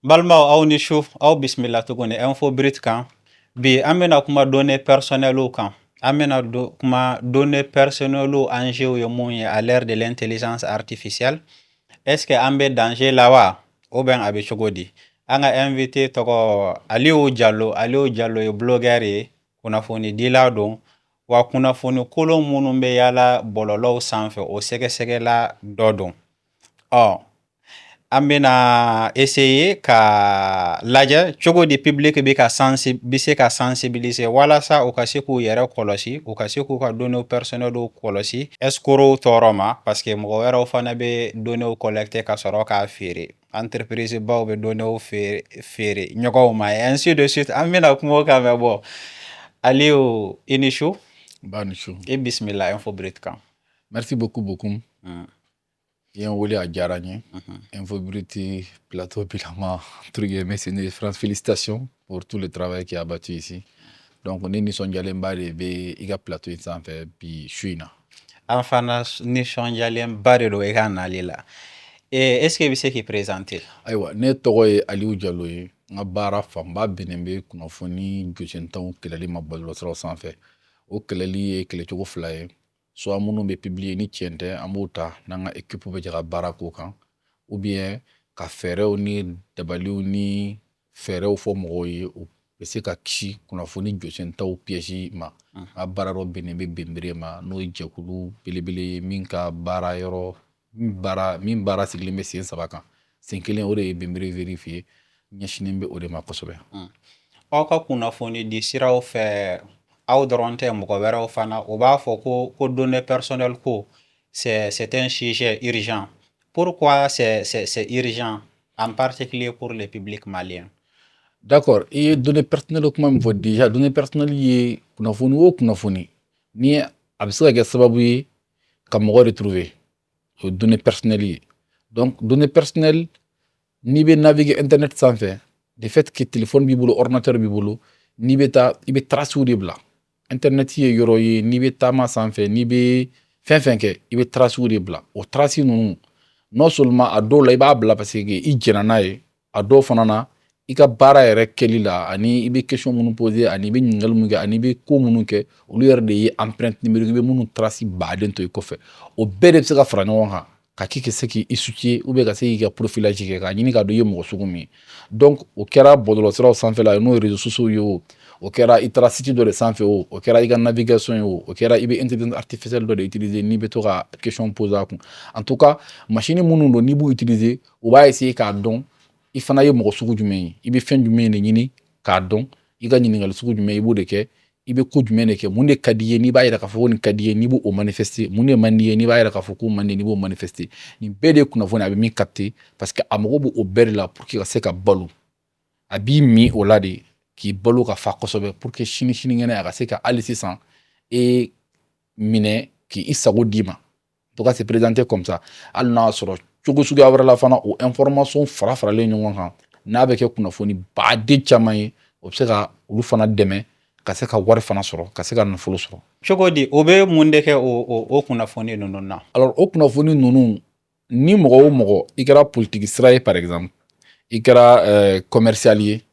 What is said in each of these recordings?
Balma aw ni su aw bismillah tuguni info brit kan bi an bɛna kuma données personnelles kan an bɛna kuma données personnelles enjeu ye mun ye à l'ère de l'intelligence artificielle est-ce que an bɛ danger la wa ou bien a bɛ cogo di an ka invité tɔgɔ Aliyu Jallo ye blogueur ye kunnafoni dila don wa kunnafoni kolon minnu bɛ yala bɔlɔlɔw sanfɛ o sɛgɛsɛgɛla dɔ don an bɛna essayer ka lajɛ cogo di public bɛ se ka sensibiliser walasa u ka se k'u yɛrɛ kɔlɔsi u ka se k'u ka données personnelles kɔlɔsi escrocs tɔɔrɔ ma parce que mɔgɔ wɛrɛw fana bɛ données collecter ka sɔrɔ k'a feere entreprise baw bɛ données feere ɲɔgɔnw ma et ainsi de suite an bɛna kuma o kan mɛ bon Aliyu i ni su i bisimila Infobrit kan. Merci beaucoup. Yan wele a diyara n ye Infobrit plateau bilama mais c'est France, félicitations pour tout le travail qui est abattu ici. Donc ne nisɔndiyalenba de bɛ i ka plateau in sanfɛ bi su in na. An fana nisɔndiyalenba de don i ka nali la. Est-ce que i bɛ se k'i présenter? Ayiwa ne tɔgɔ ye Aliyu Jalo ye n ka baara fanba bɛnnen bɛ kunnafoni jɔsentanw kɛlɛli ma bɔlɔlɔsiraw sanfɛ. O kɛlɛli ye kɛlɛcogo fila ye. Soit minnu bɛ publier ni tiɲɛ tɛ an b'o ta n'an ka équipe bɛ jɛ ka baara k'o kan ou bien ka fɛɛrɛw ni dabaliw ni fɛɛrɛw fɔ mɔgɔw ye u bɛ se ka kisi kunnafoni jɔsentaw piège ma. N ka baara dɔ bɛnnen bɛ Benbere ma n'o ye jɛkulu belebele ye min ka baara yɔrɔ min baara sigilen bɛ sen 3 kan. Sen 1 o de ye Benbere vérifié ɲɛsinen bɛ o de ma kosɛbɛ. Aw ka kunnafoni di siraw fɛ aw dɔrɔn tɛ mɔgɔ wɛrɛw fana u b'a fɔ ko données personnelles ko c'est un sujet urgent. Pourquoi c'est urgent en particulier pour le public malien? D'accord, i ye données personnelles kuma min fɔ déjà données personnelles ye kunnafoni o kunnafoni ni a bɛ se ka kɛ sababu ye ka mɔgɔ retrouver o données personnelles ye. Donc données personnelles n'i bɛ naviguer internet sanfɛ de fait que téléphone b'i bolo ordinateur b'i bolo n'i bɛ taa i bɛ traces de bila. Internet ye yɔrɔ ye n'i bɛ taama sanfɛ n'i bɛ fɛn fɛn kɛ i bɛ traces de bila. O traces ninnu non seulement a dɔw la i b'a bila parce que i jɛnna n'a ye a dɔw fana na i ka baara yɛrɛ kɛli la ani i bɛ question minnu poser ani i bɛ ɲininkali minnu kɛ ani i bɛ ko minnu kɛ olu yɛrɛ de ye empreinte numérique i bɛ minnu traces baden to i kɔfɛ o bɛɛ de bɛ se ka fara ɲɔgɔn kan ka k'i ka se k'i situer ou bien ka se k'i ka profilage kɛ k'a ɲini k'a dɔn i ye mɔgɔ sugu min ye. Donc o kɛra bɔlɔlɔsiraw sanfɛla ye n'o ye réseaux sociaux ye o kɛra i taara site dɔ de sanfɛ o kɛra i ka navigation ye o kɛra i bɛ intelligence artificielle dɔ de utiliser n'i bɛ to ka question poser a kun. En tout cas machine minnu don n'i b'u utiliser u b'a essayer k'a dɔn i fana ye mɔgɔ sugu jumɛn ye i bɛ fɛn jumɛn de ɲini k'a dɔn i ka ɲininkali sugu jumɛn i b'o de kɛ i bɛ ko jumɛn de kɛ mun de ka di ye n'i b'a yira k'a fɔ ko nin ka di ye n'i b'o manifester mun de man di ye n'i b'a yira k'a fɔ ko man di n'i b'o manifester nin bɛɛ de ye kunnafoni a bɛ min capter parce que a mago b'o bɛɛ de la pour que ka se ka balo a b'i min o la de k'i balo ka fa kosɛbɛ pour que sinikɛnɛ a ka se ka hali sisan e minɛ k'i sago d'i ma. En tout cas c'est présenté comme ça hali n'a sɔrɔ cogo suguya wɛrɛ la fana o information faralen ɲɔgɔn kan n'a bɛ kɛ kunnafoni baden caman ye o bɛ se ka olu fana dɛmɛ ka se ka wari fana sɔrɔ ka se ka nafolo sɔrɔ. Cogo di o bɛ mun de kɛ o kunnafoni ninnu na? Alors o kunnafoni ninnu ni mɔgɔ o mɔgɔ i kɛra politique sira ye par exemple i kɛra commercial ye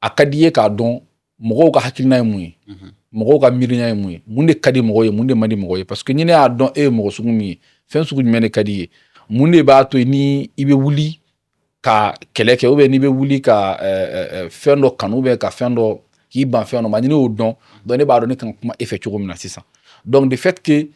a ka di ye k'a dɔn mɔgɔw ka hakilina ye mun ye mɔgɔw ka miiriya ye mun ye mun de ka di mɔgɔ ye mun de man di mɔgɔ ye parce que ni ne y'a dɔn e ye mɔgɔ sugu min ye fɛn sugu jumɛn de ka di ye mun de b'a to ni i bɛ wuli ka kɛlɛ kɛ ou bien n'i bɛ wuli ka fɛn dɔ kanu ou bien ka fɛn dɔ k'i ban fɛn dɔ ma ni ne y'o dɔn donc ne b'a dɔn ne kan ka kuma e fɛ cogo min na sisan. Donc de fait que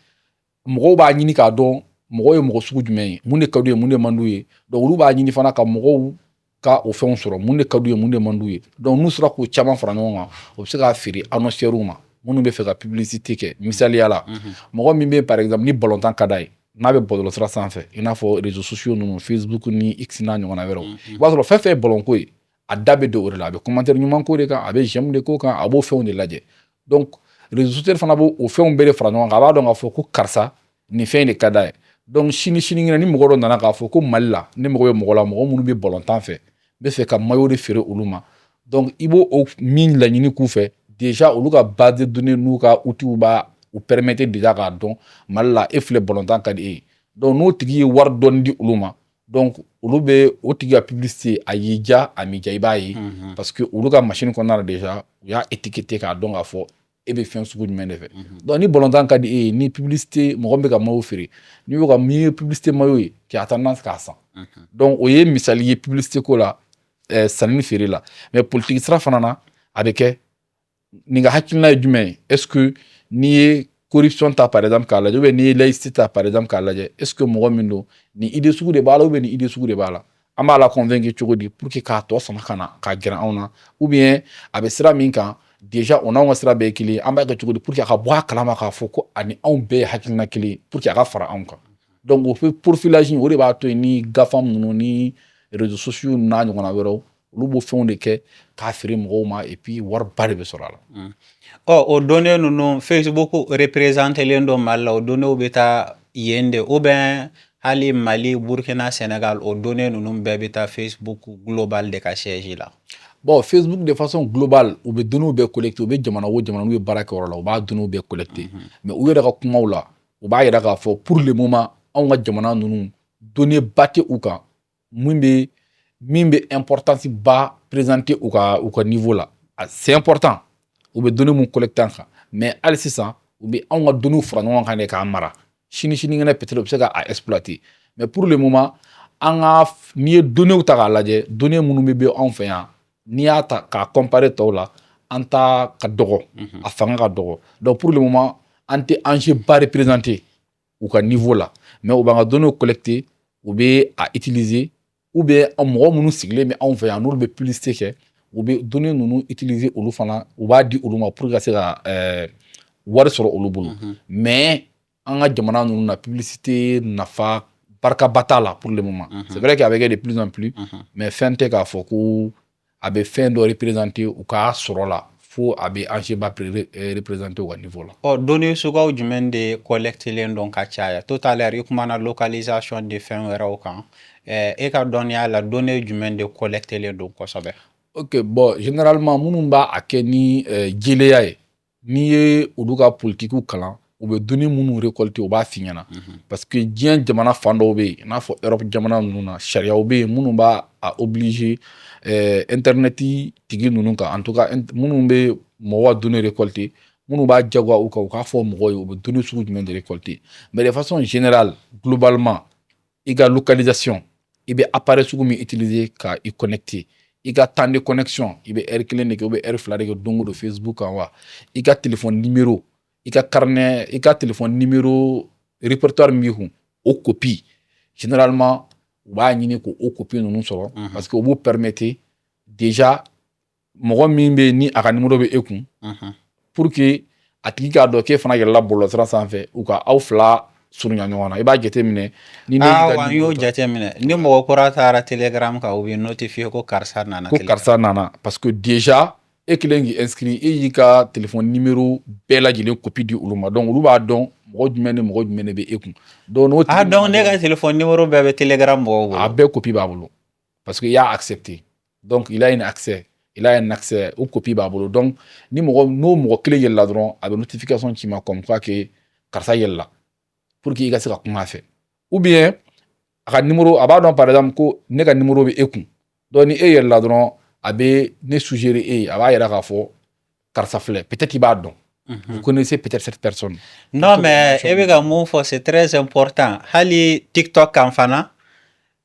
mɔgɔw b'a ɲini k'a dɔn mɔgɔw ye mɔgɔ sugu jumɛn ye mun de ka d'u ye mun de man d'u ye donc olu b'a ɲini fana ka mɔgɔw ka o fɛnw sɔrɔ mun de ka d'u ye mun de man d'u ye donc n'u sera k'o caman fara ɲɔgɔn kan o bɛ se k'a feere annonceurs ma minnu bɛ fɛ ka publicité kɛ misaliya la mɔgɔ min bɛ par exemple ni balontan ka d'a ye n'a bɛ bɔlɔlɔsira sanfɛ i n'a fɔ réseaux sociaux ninnu Facebook ni X n'a ɲɔgɔnna wɛrɛw i b'a sɔrɔ fɛn fɛn ye bɔlɔnko ye a da bɛ don o de la a bɛ commentaire ɲuman k'o de kan a bɛ j'aime de k'o kan a b'o fɛnw de lajɛ donc réseaux sociaux fana b'o fɛnw bɛɛ de fara ɲɔgɔn kan a b'a dɔn k'a fɔ ko karisa nin fɛn de ka d'a ye donc sinikɛnɛ ni mɔgɔ dɔ nana k'a fɔ ko Mali la ne mago bɛ mɔgɔ la mɔgɔ minnu bɛ bɔlɔntan fɛ n bɛ fɛ ka maillot de feere olu ma donc i b'o min laɲini k'u fɛ déjà olu ka base de données n'u ka outils b'a u permettre déjà k'a dɔn Mali la e filɛ bɔlɔntan ka di e ye donc n'o tigi ye wari dɔɔni di olu ma donc olu bɛ o tigi ka publicité a y'i diya a m'i diya i b'a ye parce que olu ka machine kɔnɔna la déjà u y'a étiqueté k'a dɔn k'a fɔ e bɛ fɛn sugu jumɛn de fɛ donc ni balontan ka di e ye ni publicité mɔgɔ min bɛ ka maillot feere n'i y'o ka min ye publicité maillot ye qui a tendance k'a san donc o ye misali ye publicité ko la sanni ni feere la mais politique sira fana na a bɛ kɛ nin ka hakilina ye jumɛn ye est ce que n'i ye corruption ta par exemple k'a lajɛ ou bien n'i ye laïcité ta par exemple k'a lajɛ est ce que mɔgɔ min don ni idée sugu de b'a la ou bien ni idée sugu de b'a la an b'a la convaincre cogo di pour que k'a tɔ sama ka na k'a gɛrɛ anw na ou bien a bɛ sira min kan déjà o n'anw ka sira bɛɛ ye kelen an b'a kɛ cogo di pour que a ka bɔ a kalama k'a fɔ ko ani anw bɛɛ ye hakilina kelen ye pour que a ka fara anw kan donc o profilage o de b'a to yen ni gafam ninnu ni réseaux sociaux n'a ɲɔgɔnna wɛrɛw olu b'o fɛnw de kɛ k'a feere mɔgɔw ma et puis wariba de bɛ sɔrɔ a la. O données ninnu Facebook représenté len don Mali la o données bɛ taa yen de ou bien hali Mali Burkina Sénégal o données ninnu bɛɛ bɛ taa Facebook global de ka siège la. Bon, Facebook de façon globale u bɛ données bɛɛ collecté u bɛ jamana o jamana n'u ye baara kɛ yɔrɔ la u b'a données bɛɛ collecté mais u yɛrɛ ka kumaw la u b'a yira k'a fɔ pour le moment anw ka jamana ninnu données ba tɛ u kan min bɛ importance ba présenter u ka niveau la c'est important u bɛ données mun collecté an kan mais hali sisan u bɛ anw ka données fara ɲɔgɔn kan de k'a mara sinikɛnɛ peut-être u bɛ se k'a exploiter mais pour le moment an ka n'i ye données ta k'a lajɛ données minnu bɛ anw fɛ yan n'i y'a ta k'a comparer tɔw la an ta ka dɔgɔ a fanga ka dɔgɔ donc pour le moment an tɛ enjeu ba représenter u ka niveau la mais u b'an ka données collecté u bɛ a utiliser ou bien mɔgɔ minnu sigilen bɛ anw fɛ yan n'olu bɛ publicité kɛ u bɛ données ninnu utiliser olu fana u b'a di olu ma pour que ka se ka wari sɔrɔ olu bolo mais an ka jamana ninnu na publicité nafa barikaba t'a la pour le moment c'est vrai que a bɛ kɛ de plus en plus mais fɛn tɛ k'a fɔ ko a bɛ fɛn dɔ représenter u ka sɔrɔ la fo a bɛ enjeu ba représenter u ka niveau la. Données suguyaw jumɛn de collecté len don ka caya tout à l'heure i kumana localisation de fɛn wɛrɛw kan e ka dɔnniya la données jumɛn de collecté len don kosɛbɛ. Ok, bon généralement minnu b'a kɛ ni jeleya ye n'i ye olu ka politikiw kalan u bɛ données minnu récolter u b'a f'i ɲɛna parce que diɲɛ jamana fan dɔw bɛ yen i n'a fɔ Europe jamana ninnu na sariyaw bɛ yen minnu b'a obligé internet tigi ninnu kan en tout cas minnu bɛ mɔgɔw ka données récolter minnu b'a jagoya u kan u k'a fɔ mɔgɔw ye u bɛ données sugu jumɛn de récolter mais de façon générale globalement i ka localisation i bɛ appareil sugu min utiliser ka i connecter i ka temps de connexion i bɛ heure kelen de kɛ ou bien heure fila de kɛ don o don Facebook kan wa i ka téléphone numéro i ka carnet i ka téléphone numéro répertoire min b'i kun o copie généralement u b'a ɲini k'o copie ninnu sɔrɔ parce que o b'u permettre déjà mɔgɔ min bɛ ni a ka numéro bɛ e kun pour que a tigi k'a dɔn k'e fana yɛlɛla bɔlɔlɔsira sanfɛ u ka aw fila surunya ɲɔgɔn na i b'a jateminɛ ni ne wa y'o jateminɛ ni mɔgɔ kura taara Telegram kan u bɛ notifier ko karisa nana parce que déjà e kelen k'i inscrit e y'i ka téléphone numéro bɛɛ lajɛlen copie di olu ma donc olu b'a dɔn mɔgɔ jumɛn ni mɔgɔ jumɛn de bɛ e kun donc n'o tigi donc ne ka téléphone numéro bɛɛ bɛ Telegram mɔgɔw bolo a bɛɛ copie b'a bolo parce que i y'a accepté donc il a un accès o copie b'a bolo donc ni n'o mɔgɔ kelen yɛlɛla dɔrɔn a bɛ notification ci ma comme quoi que karisa yɛlɛla pour que i ka se ka kuma a fɛ ou bien a ka numéro a b'a dɔn par exemple ko ne ka numéro bɛ e kun donc ni e yɛlɛla dɔrɔn a bɛ ne suggérer e ye a b'a yira k'a fɔ karisa filɛ peut-être i b'a dɔn vous connaissez peut-être cette personne. Non mais e bɛ ka mun fɔ c'est très important hali TikTok kan fana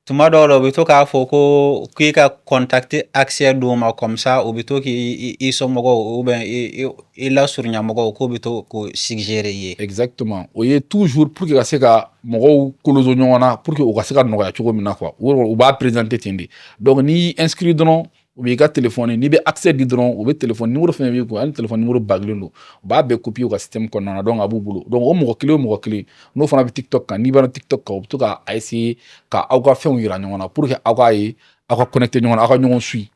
tuma dɔw la u bɛ to k'a fɔ ko k'i ka contacter accès d'u ma comme ça u bɛ to k'i somɔgɔw ou bien i lasurunya mɔgɔw k'u bɛ to k'o suggérer i ye. Exactement o ye toujours pour que ka se ka mɔgɔw koloso ɲɔgɔn na pour que u ka se ka nɔgɔya cogo min na quoi u b'a présenter ten de donc n'i inscrit dɔrɔn u b'i ka téléphone n'i bɛ accès di dɔrɔn u bɛ téléphone numéro fɛn b'i kun hali téléphone numéro bagilen don u b'a bɛɛ copier u ka système kɔnɔna na donc a b'u bolo donc o mɔgɔ kelen n'o fana bɛ TikTok kan n'i b'a dɔn TikTok kan u bɛ to ka essayer ka aw ka fɛnw yira ɲɔgɔn na pour que aw k'a ye aw ka connecter ɲɔgɔn na aw ka ɲɔgɔn suit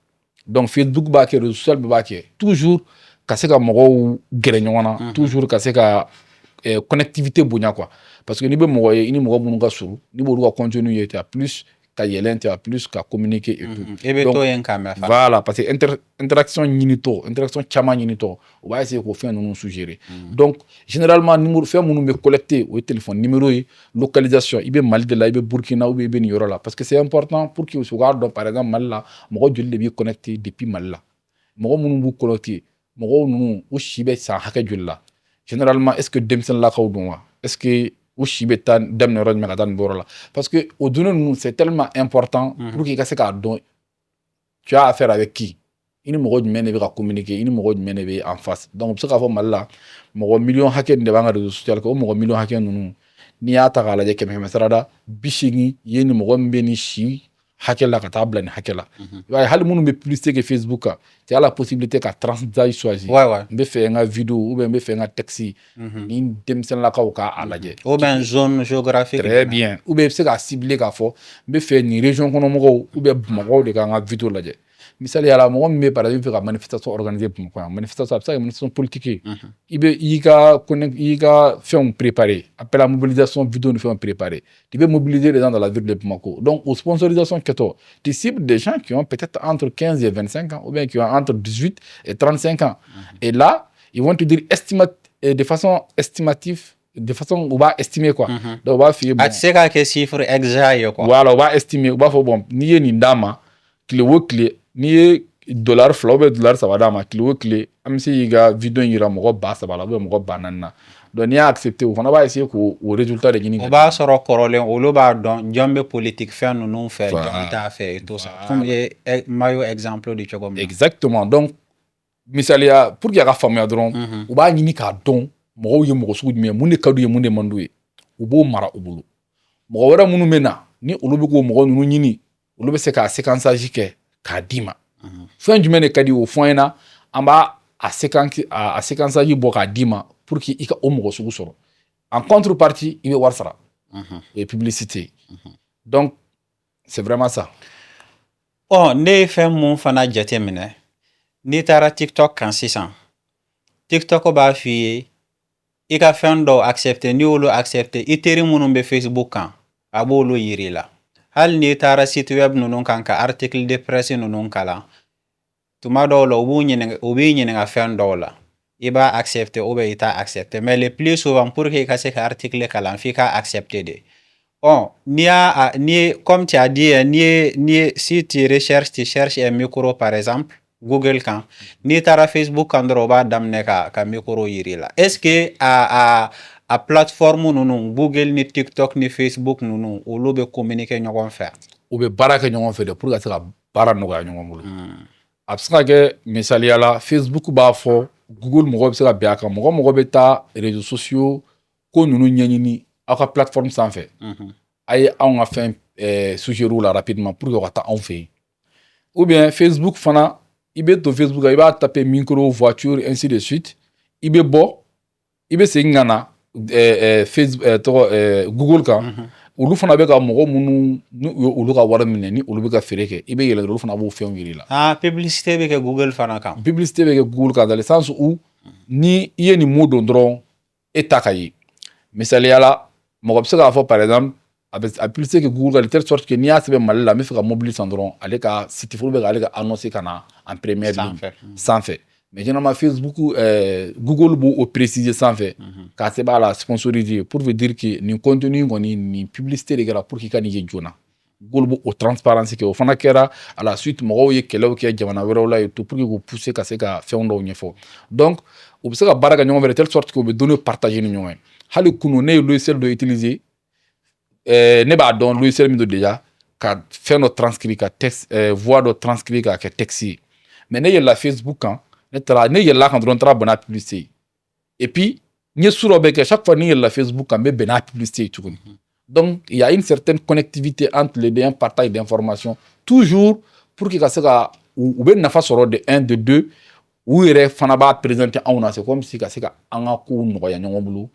donc Facebook b'a kɛ réseau social bɛɛ b'a kɛ toujours ka se ka mɔgɔw gɛrɛ ɲɔgɔn na toujours ka se ka connectivité bonya quoi parce que n'i bɛ mɔgɔ ye i ni mɔgɔ minnu ka surun n'i b'olu ka contenu ye tu as plus ka yɛlɛn tɛ plus ka communiquer et tout. I bɛ to yen k'a mɛn fa. Voilà, parce que interaction ɲinitɔ interaction caman ɲinitɔ o b'a essayer k'o fɛn ninnu suggérer. Donc généralement numéro fɛn minnu bɛ collecter o ye téléphone numéro ye, localisation i bɛ Mali de la i bɛ Burkina ou bien i bɛ nin yɔrɔ la parce que c'est important pour que u k'a dɔn par exemple Mali la mɔgɔ joli de b'i connecter depuis Mali la mɔgɔ minnu b'u connecter mɔgɔw ninnu u si bɛ san hakɛ joli la généralement est-ce que denmisɛnninlakaw don wa est-ce que u si bɛ taa daminɛ yɔrɔ jumɛn ka taa nin yɔrɔ la parce que o données ninnu c'est tellement important pour que i ka se k'a dɔn tu as affaire avec qui i ni mɔgɔ jumɛn de bɛ ka communiquer i ni mɔgɔ jumɛn de bɛ en face donc u bɛ se k'a fɔ Mali la mɔgɔ miliyɔn hakɛ nin de b'an ka réseau social kan o mɔgɔ miliyɔn hakɛ ninnu n'i y'a ta k'a lajɛ kɛmɛ kɛmɛ sara la 80 i ye ni mɔgɔ min bɛ nin si hakɛ la ka taa bila nin hakɛ la i b'a ye hali minnu bɛ publicité kɛ Facebook kan tu as la possibilité ka tranche choisir n bɛ fɛ n ka vidéo ou bien n bɛ fɛ n ka texte ni denmisɛnninlakaw k'a lajɛ ou bien zone géographique très bien ou bien i bɛ se k'a cibler k'a fɔ n bɛ fɛ nin région kɔnɔ mɔgɔw ou bien Bamakɔ de ka n ka vidéo lajɛ misaliya la mɔgɔ min bɛ par exemple fɛ ka manifestation organiser Bamakɔ yan manifestation a bɛ se ka kɛ manifestation politique i bɛ i ka fɛnw préparer appel à mobilisation vidéo ni fɛnw préparer tu peux mobiliser les gens dans la ville de Bamako donc aux sponsorisations kɛtɔ tu cibles des gens qui ont peut-être entre 15 et 25 ans ou bien qui ont entre 18 et 35 ans et là ils vont te dire de façon estimative de façon on va estimer quoi donc on va faire bon c'est ka kɛ chiffre exact quoi voilà on va estimer on va faire bon n'i ye nin d'a ma tile o tile n'i ye $2 2 ou bien $3 d'a ma tile o tile an bɛ se k'i ka vidéo in yira mɔgɔ 3,000 la ou bien mɔgɔ 4,000 na donc n'i y'a accepté o fana b'a essayer k'o résultat de ɲini o b'a sɔrɔ kɔrɔlen olu b'a dɔn jɔn bɛ politique fɛn ninnu fɛ jɔn t'a fɛ et tout ça comme ye Mayo exemple di cogo min exactement donc misaliya pour que a ka faamuya dɔrɔn u b'a ɲini k'a dɔn mɔgɔw ye mɔgɔ sugu jumɛn mun de ka d'u ye mun de man d'u ye u b'o mara u bolo mɔgɔ wɛrɛ minnu bɛ na ni olu bɛ k'o mɔgɔ ninnu ɲini olu bɛ se k'a séquençage kɛ k'a d'i ma fɛn jumɛn de ka di o fɔ an ɲɛna an b'a a séquençage bɔ k'a d'i ma pour que i ka o mɔgɔ sugu sɔrɔ en contrepartie i bɛ wari sara o ye publicité donc c'est vraiment ça ne ye fɛn mun fana jateminɛ n'i taara TikTok kan sisan TikTok b'a f'i ye i ka fɛn dɔw accepter n'i y'olu accepter i teri minnu bɛ Facebook kan a b'olu yir'i la hali n'i taara site web ninnu kan ka article de presse ninnu kalan tuma dɔw la u b'i ɲininka fɛn dɔw la i b'a accepter ou bien i t'a accepter mais le plus souvent pour que i ka se ka article kalan f'i ka accepter de comme tu as dit si tu recherches tu cherches un micro par exemple Google kan n'i taara Facebook kan dɔrɔn o b'a daminɛ ka micro yir'i la est-ce que a plateforme ninnu Google ni TikTok ni Facebook ninnu olu bɛ communiquer ɲɔgɔn fɛ u bɛ baara kɛ ɲɔgɔn fɛ de pour que se ka baara nɔgɔya ɲɔgɔn bolo a bɛ se ka kɛ misaliya la Facebook b'a fɔ Google mɔgɔ bɛ se ka bɛn a kan mɔgɔ bɛ taa réseaux sociaux ko ninnu ɲɛɲini aw ka plateforme sanfɛ a ye anw ka fɛn suggérer la rapidement pour que o ka taa anw fɛ yen ou bien Facebook fana i bɛ to Facebook kan i b'a taper micro voiture ainsi de suite i bɛ bɔ i bɛ segin ka na Google kan olu fana bɛ ka mɔgɔ minnu ni olu ka wari minɛ ni olu bɛ ka feere kɛ i bɛ yɛlɛ olu fana b'o fɛnw yir'i la publicité bɛ kɛ Google fana kan publicité bɛ kɛ Google kan dans le sens où ni i ye nin mot dɔn dɔrɔn e ta ka ye misaliya la mɔgɔ bɛ se k'a fɔ par exemple a publicité kɛ Google kan de telle sorte que n'i y'a sɛbɛn Mali la n bɛ fɛ ka mobili san dɔrɔn ale ka site foro bɛ k'ale ka annoncer ka na en première ligne sanfɛ mais généralement Facebook Google b'o préciser sanfɛ k'a sɛbɛn a la sponsorisé pour vous dire que nin contenu kɔni nin publicité de kɛra pour que i ka nin ye joona Google b'o transparence kɛ o fana kɛra à la suite mɔgɔw ye kɛlɛw kɛ jamana wɛrɛw la et tout pour que k'u pousser ka se ka fɛn dɔw ɲɛfɔ donc u bɛ se ka baara kɛ ɲɔgɔn fɛ de telle sorte que u bɛ données partager ni ɲɔgɔn ye hali kunu ne ye logiciel dɔ utiliser ne b'a dɔn logiciel min don déjà ka fɛn dɔ transcrire ka texte voix dɔ transcrire k'a kɛ texte ye mais ne yɛlɛla Facebook kan ne yɛlɛla kan dɔrɔn n taara bɛn n'a publicité ye et puis n ye su dɔ bɛ kɛ chaque fois ni yɛlɛla Facebook kan n bɛ bɛn n'a publicité ye tuguni donc il y a une certaine connectivité entre les deux un partage d'informations toujours pour que ka se ka u bɛ nafa sɔrɔ de 1 de 2 u yɛrɛ fana b'a présenter anw na c'est comme si ka se ka an ka kow nɔgɔya ɲɔgɔn bolo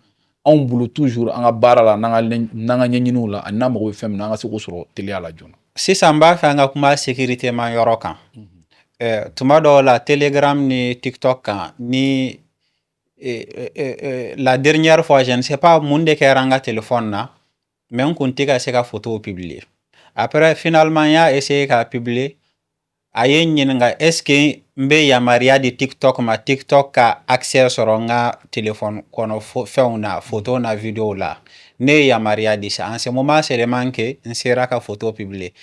anw bolo toujours an ka baara la n'an ka ɲɛɲiniw la ani n'an mago bɛ fɛn min na an ka se k'o sɔrɔ teliya la joona sisan n b'a fɛ an ka kuma sécurité man yɔrɔ kan tuma dɔw la Telegram ni TikTok kan ni la dernière fois je ne sais pas mun de kɛra an ka téléphone na mais n kun tɛ ka se ka photo publier Après, finalement, il y a essayé de publier. Est-ce que mbe yamaria de TikTok ma TikTok a accès sur un téléphone qu'on fait une photo na vidéo là ne yamaria de ça en ce moment c'est le manque un sera ka photo publiée.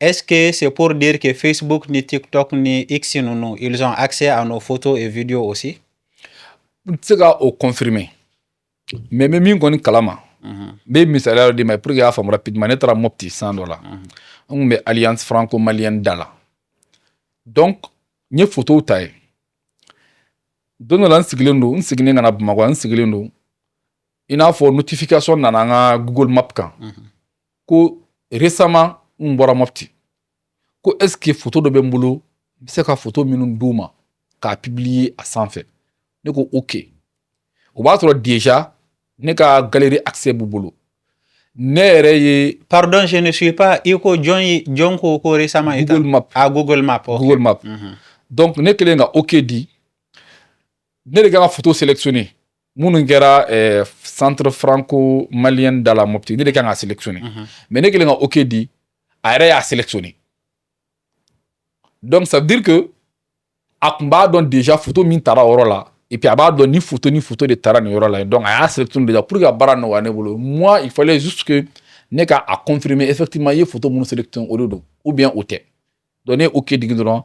Est-ce que c'est pour dire que Facebook ni TikTok ni X nous ils ont accès à nos photos et vidéos aussi? C'est ça au confirmer mais même une kalama mais misala de mais pour que afam rapidement netra mopti $100 on met alliance franco-malienne dala. Donc, nye photo taille. Donne la nsigilendo, nsigine ngana bumagwa nsigilendo. Ina for notification na Google Map kan. Ko récemment mbora mopti. Ko est-ce que photo de bembolo, c'est ka photo minun douma ka publier à sans fait. Ne ko OK. O ba tro déjà ne ka galerie accès bubolo. Pardon, je ne suis pas. John Koko récemment. Google Map. Ah, Google Map. Okay. Google Map. Donc, ne kelenga OK dit. Ne les gars photo sélectionné. Mounungera centre franco-malien dans la mopti. Ne les gars sélectionné. Mais ne kelenga OK dit. Arrête à sélectionner. Donc, ça veut dire que Akumba donne déjà photo min tara orola. Et puis, Abba donne ni photo de Tara Norola. Donc, il y a sélectionné déjà pour que Bara no ane bolo. Moi, il fallait juste que Neka a confirmé effectivement il y a photo mon sélection au dodo ou bien au thé. Donner OK digidron.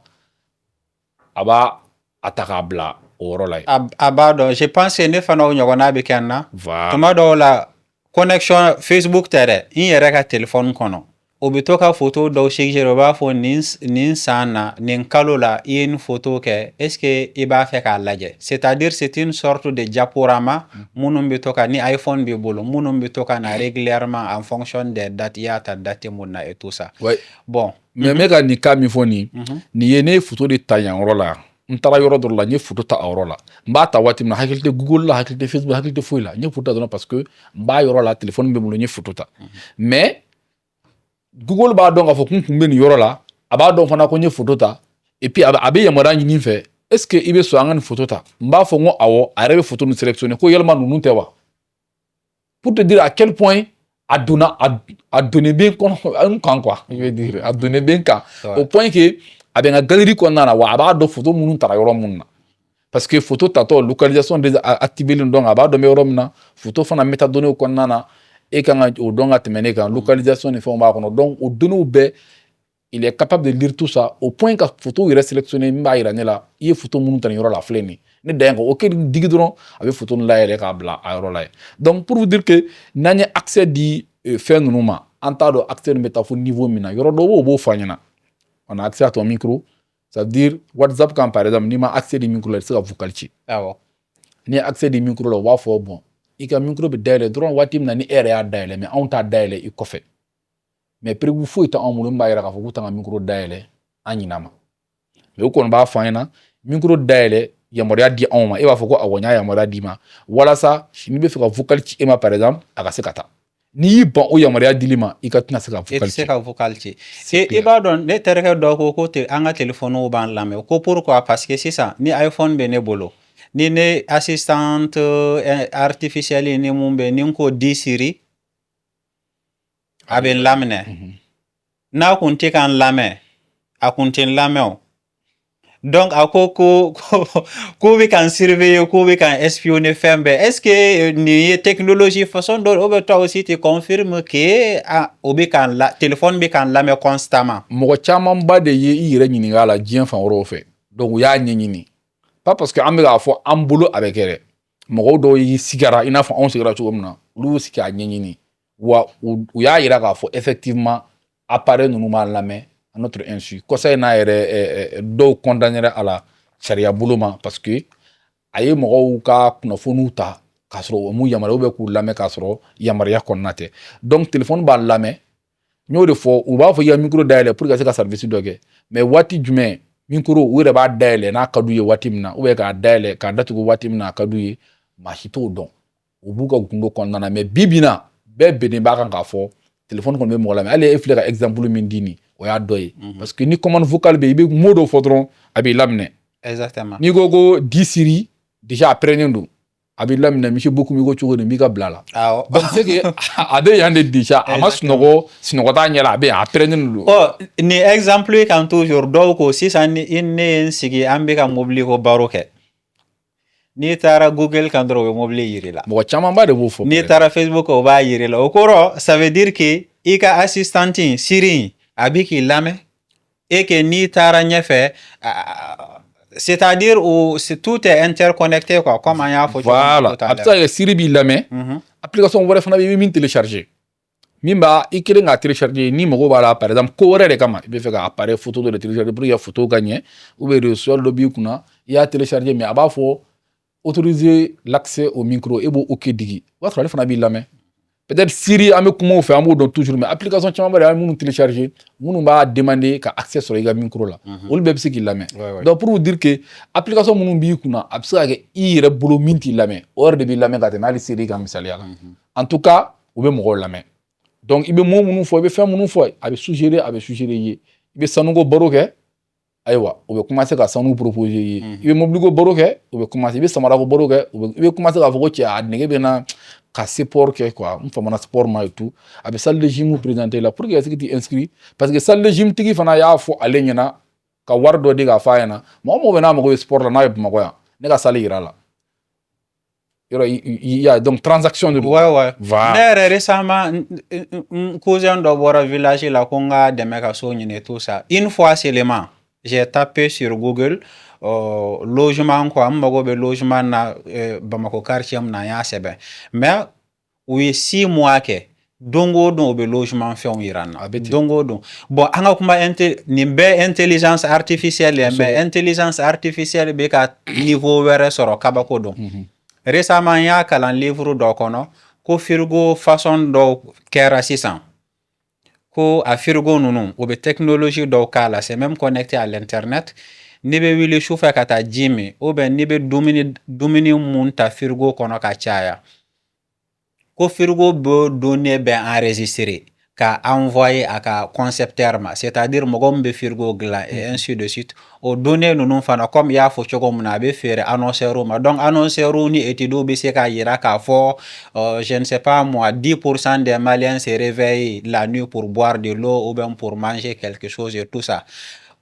Abba atakabla orola. Abba donc je pense que ne fana o nyogona be kenna. Voilà. Tuma do la connexion Facebook tere. In yere ka téléphone kono. Obitoka photo do shigero ba fo nin sana nin kalola une photo ke est-ce que iba fait ka laje c'est-à-dire c'est une sorte de diaporama munum bitoka ni iPhone bi bolo munum bitoka na régulièrement en fonction des dates ya ta date munna et tout ça. Ouais. Bon, mais mega ni kami foni ni yene photo de tayan rola ntara yoro do la ni photo ta rola mba ta wati na hakilte Google la hakilte Facebook hakilte foila ni photo dona parce que mba yoro la téléphone be mulo ni photo ta mais Google ba donc afo kunkumbe ni yoro la aba donc fana ko nye photo ta et puis abe yamara ni fait est-ce que ibe so angane photo ta mba fo ngo awo arebe photo nous sélectionner ko yelma nous tewa pour te dire à quel point a donné bien quand quoi je veux dire a donné bien quand au point que abe nga galerie ko nana wa aba do photo munu tara yoro munna parce que photo tato localisation des activer donc aba do me yoro munna photo fana meta donné ko nana et quand on donne la localisation ne fait donc au données il est capable de lire tout ça au point que photo il reste sélectionné là il photo mon tan yoro la fleni ne dingue OK digidron avec photo là il kabla ayro là donc pour vous dire que n'anya accès di faire nous ma entado accès métaphore niveau mina yoro do bo fanyana on a accès à ton micro ça veut dire WhatsApp quand par exemple ni ma accès di micro là c'est vocal ci ni accès di micro là wa fo bon ika micro be daile drone watim na ni area daile mais on ta daile i kofe mais pregu fo ita amulu mbayira ka fo tanga micro daile anyinama mais ko ba fayna micro daile ya moria di onma e ba fo ko awonya ya moria di ma wala sa ni be fika vocal ci ema par exemple aka sekata ni bon o ya moria di lima ika tna seka vocal ci seka vocal ci e ba don ne tereke do ko te anga téléphone o ban lame ko pourquoi parce que c'est ça ni iPhone be ne bolo ni ne assistante artificielle ni mumbe ni ko di Siri aben lamne na kunti kan lame akuntin lameo donc akoko ko we kan surveiller ko we kan espionner fembe est-ce que ni technologie façon do obe toi aussi tu confirmes que obe kan la téléphone be kan lame constamment mo chama mba de yire nyini ngala jien fan rofe donc ya nyini pas parce que amega fo ambulo avec elle mo do yi sigara ina fo on sigara to mna lu sika nyini wa u ya ira ga fo effectivement apparaît nous mal la main à notre insu ko say na ere do condamner à la sharia buluma parce que aye mo ka no fo nuta kasro mu yamara be ku lame kasro yamara ya konnate donc téléphone ba lame ñoo de fo u ba fo ya micro dialer pour que ça service doge mais wati jume micro wure ba dialer na kaduye watimna ube ka dialer ka datugo watimna kaduye ma hito don ubuka gundo konnana mais bibina bebe ne ba kan ka fo téléphone kon be mo la mais allez efle ka exemple min dini o ya doy parce que ni commande vocale be modo fodron abi lamne exactement ni gogo di Siri déjà apprenez a bɛ lamina misi beaucoup mi ko cogo di mi ka bila la awɔ donc c'est que a bɛ yan de déjà a ma sunɔgɔ t'a ɲɛ la a bɛ yan a pɛrɛnnen don ni exemple yi kan toujours dɔw ko sisan ne ye n sigi an bɛ ka mobili ko baro kɛ n'i taara Google kan dɔrɔn o bɛ mobili yiri la mɔgɔ camanba de b'o fɔ n'i taara Facebook o b'a yiri la o kɔrɔ ça veut dire que i ka assistante in Siri a bɛ k'i lamɛn et que n'i taara ɲɛfɛ c'est-à-dire tout est interconnecté quoi comme an y'a fɔ voilà a bɛ se ka kɛ Siri b'i lamɛn application wɛrɛ fana bɛ i bɛ min télécharger min b'a i kelen k'a télécharger ni mago b'a la par exemple ko wɛrɛ de kama i bɛ fɛ ka appareil photo dɔ de télécharger pour que ka photo ka ɲɛ ou bien réseau dɔ b'i kunna i y'a télécharger mais a b'a fɔ autoriser l'accès au micro et b'o OK digi o b'a sɔrɔ ale fana b'i lamɛn peut-être Siri an bɛ kuma o fɛ an b'o dɔn toujours mais application camanba de an minnu télécharger minnu b'a demander ka accès sɔrɔ i ka micro la olu bɛɛ bɛ se k'i lamɛn donc pour vous dire que application minnu b'i kunna a bɛ se ka kɛ i yɛrɛ bolo min t'i lamɛn o yɛrɛ de b'i lamɛn ka tɛmɛ hali Siri kan misaliya la en tout cas u bɛ mɔgɔw lamɛn donc i bɛ mot minnu fɔ i bɛ fɛn minnu fɔ a bɛ suggérer i ye i bɛ sanuko baro kɛ ayiwa o bɛ commencer ka sanu proposer i ye i bɛ mobili ko baro kɛ o bɛ commencer i bɛ samara ko baro kɛ i bɛ commencer k'a fɔ ko cɛ a nege bɛ na ka support kɛ quoi n famana sport ma et tout a bɛ salle de gym présenter la pour que ka se k'i inscrit parce que salle de gym tigi fana y'a fɔ ale ɲɛna ka wari dɔ di k'a f'a ɲɛna mɔgɔ mɔgɔ bɛ n'a mago bɛ sport la n'a bɛ Bamakɔ yan ne ka salle yira la yɔrɔ il y a donc transaction de ouais ne yɛrɛ récemment n cousin dɔ bɔra village la ko n ka dɛmɛ ka so ɲini tout ça une fois seulement j'ai tapé sur Google logement quoi n mago bɛ logement na Bamakɔ quartier min na n y'a sɛbɛn mais u ye 6 mois kɛ don o don o bɛ logement fɛnw yira n na don o don bon an ka kuma nin bɛɛ intelligence artificielle ye mais intelligence artificielle bɛ ka niveau wɛrɛ sɔrɔ kabako don récemment n y'a kalan livre dɔ kɔnɔ ko frigo façon dɔw kɛra sisan ko a frigo ninnu o bɛ technologie dɔw k'a la c'est même connecté à l'internet n'i bɛ wuli sufɛ ka taa ji min ou bien n'i bɛ dumuni mun ta frigo kɔnɔ ka caya ko frigo bɛ données bɛ enregistrer ka envoyer a ka concepteur ma c'est-à-dire mɔgɔ min bɛ frigo dilan et ainsi de suite o données ninnu fana comme i y'a fɔ cogo min na a bɛ feere annonceur ma donc annonceur ni études bɛ se k'a yira k'a fɔ je ne sais pas moi 10% des Maliens se réveillent la nuit pour boire de l'eau ou bien pour manger quelque chose et tout ça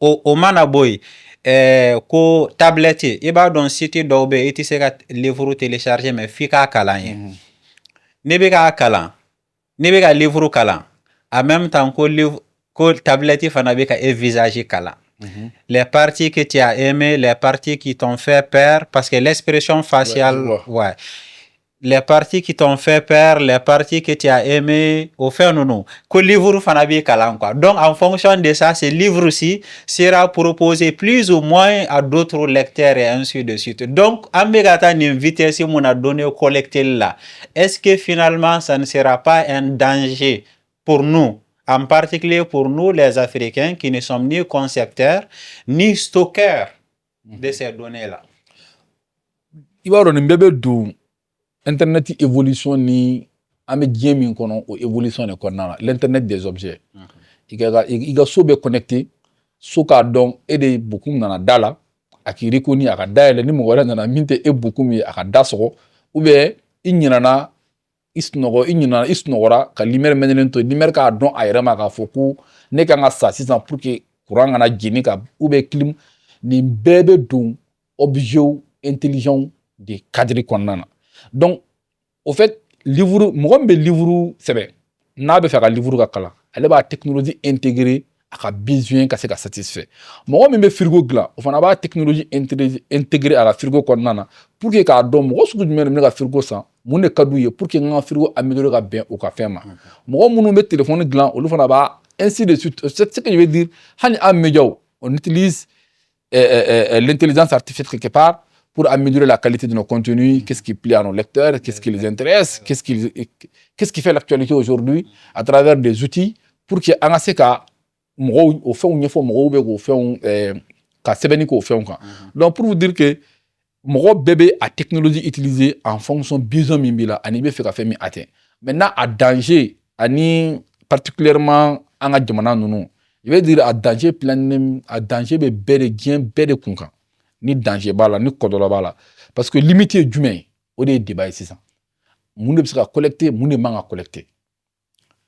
o mana bɔ yen ko tablette i b'a dɔn site dɔw bɛ i tɛ se ka livre télécharger mais f'i k'a kalan ye ne bɛ k'a kalan ne bɛ ka livre kalan en même temps ko tablette fana bɛ ka visage kalan les parties que tu as aimé les parties qui t'ont fait peur parce que l'expression faciale ouais les parties qui t'ont fait peur les parties que tu as aimé au fait non ko livre fana bɛ kalan quoi donc en fonction de ça ce livre ci sera proposé plus ou moins à d'autres lecteurs et ainsi de suite donc an bɛ ka taa nin vitesse mun na données collectées là est-ce que finalement ça ne sera pas un danger pour nous en particulier pour nous les Africains qui ne sommes ni concepteurs ni stockeurs de ces données là i b'a dɔn nin bɛɛ bɛ don internet évolution ni an bɛ diɲɛ min kɔnɔ o évolution de kɔnɔna la l'internet des objets i ka so bɛ connecté so k'a dɔn e de bokum nana da la a k'i reconnu a ka dayɛlɛ ni mɔgɔ wɛrɛ nana min tɛ e bokum ye a ka da sɔgɔ ou bien i ɲinana i sunɔgɔra ka lumière mɛnɛnen to lumière k'a dɔn a yɛrɛ ma k'a fɔ ko ne kan ka sa sisan pour que courant kana jeni ka ou bien clim nin bɛɛ bɛ don objets intelligents de cadre kɔnɔna na donc au fait livre mɔgɔ min bɛ livre sɛbɛn n'a bɛ fɛ ka livre ka kalan ale b'a technologie intégrer a ka besoin ka se ka satisfait mɔgɔ min bɛ frigo dilan o fana b'a technologie intégrer a ka frigo kɔnɔna na pour que k'a dɔn mɔgɔ sugu jumɛn de bɛ ne ka frigo san mun de ka d'u ye pour que n ka frigo améliorer ka bɛn o ka fɛn ma mɔgɔ minnu bɛ téléphone dilan olu fana b'a ainsi de suite c'est ce que je veux dire hali an médias on utilise l'intelligence artificielle quelque part pour améliorer la qualité de nos contenus, qu'est-ce qui plaît à nos lecteurs, qu'est-ce qui les intéresse, qu'est-ce qui fait l'actualité aujourd'hui à travers des outils pour que an ka se ka mɔgɔw o fɛnw ɲɛfɔ mɔgɔw bɛ k'o fɛnw ka sɛbɛnni k'o fɛnw kan donc pour vous dire que mɔgɔ bɛɛ bɛ a technologie utiliser en fonction besoin min b'i la ani bɛ fɛ ka fɛn min atteint maintenant a danger ani particulièrement an ka jamana ninnu je vais dire a danger bɛ bɛɛ de diɲɛ bɛɛ de kun kan ni danger b'a la ni kɔlɔlɔ b'a la parce que limite ye jumɛn ye o de ye débat ye sisan mun de bɛ se ka collecter mun de man ka collecter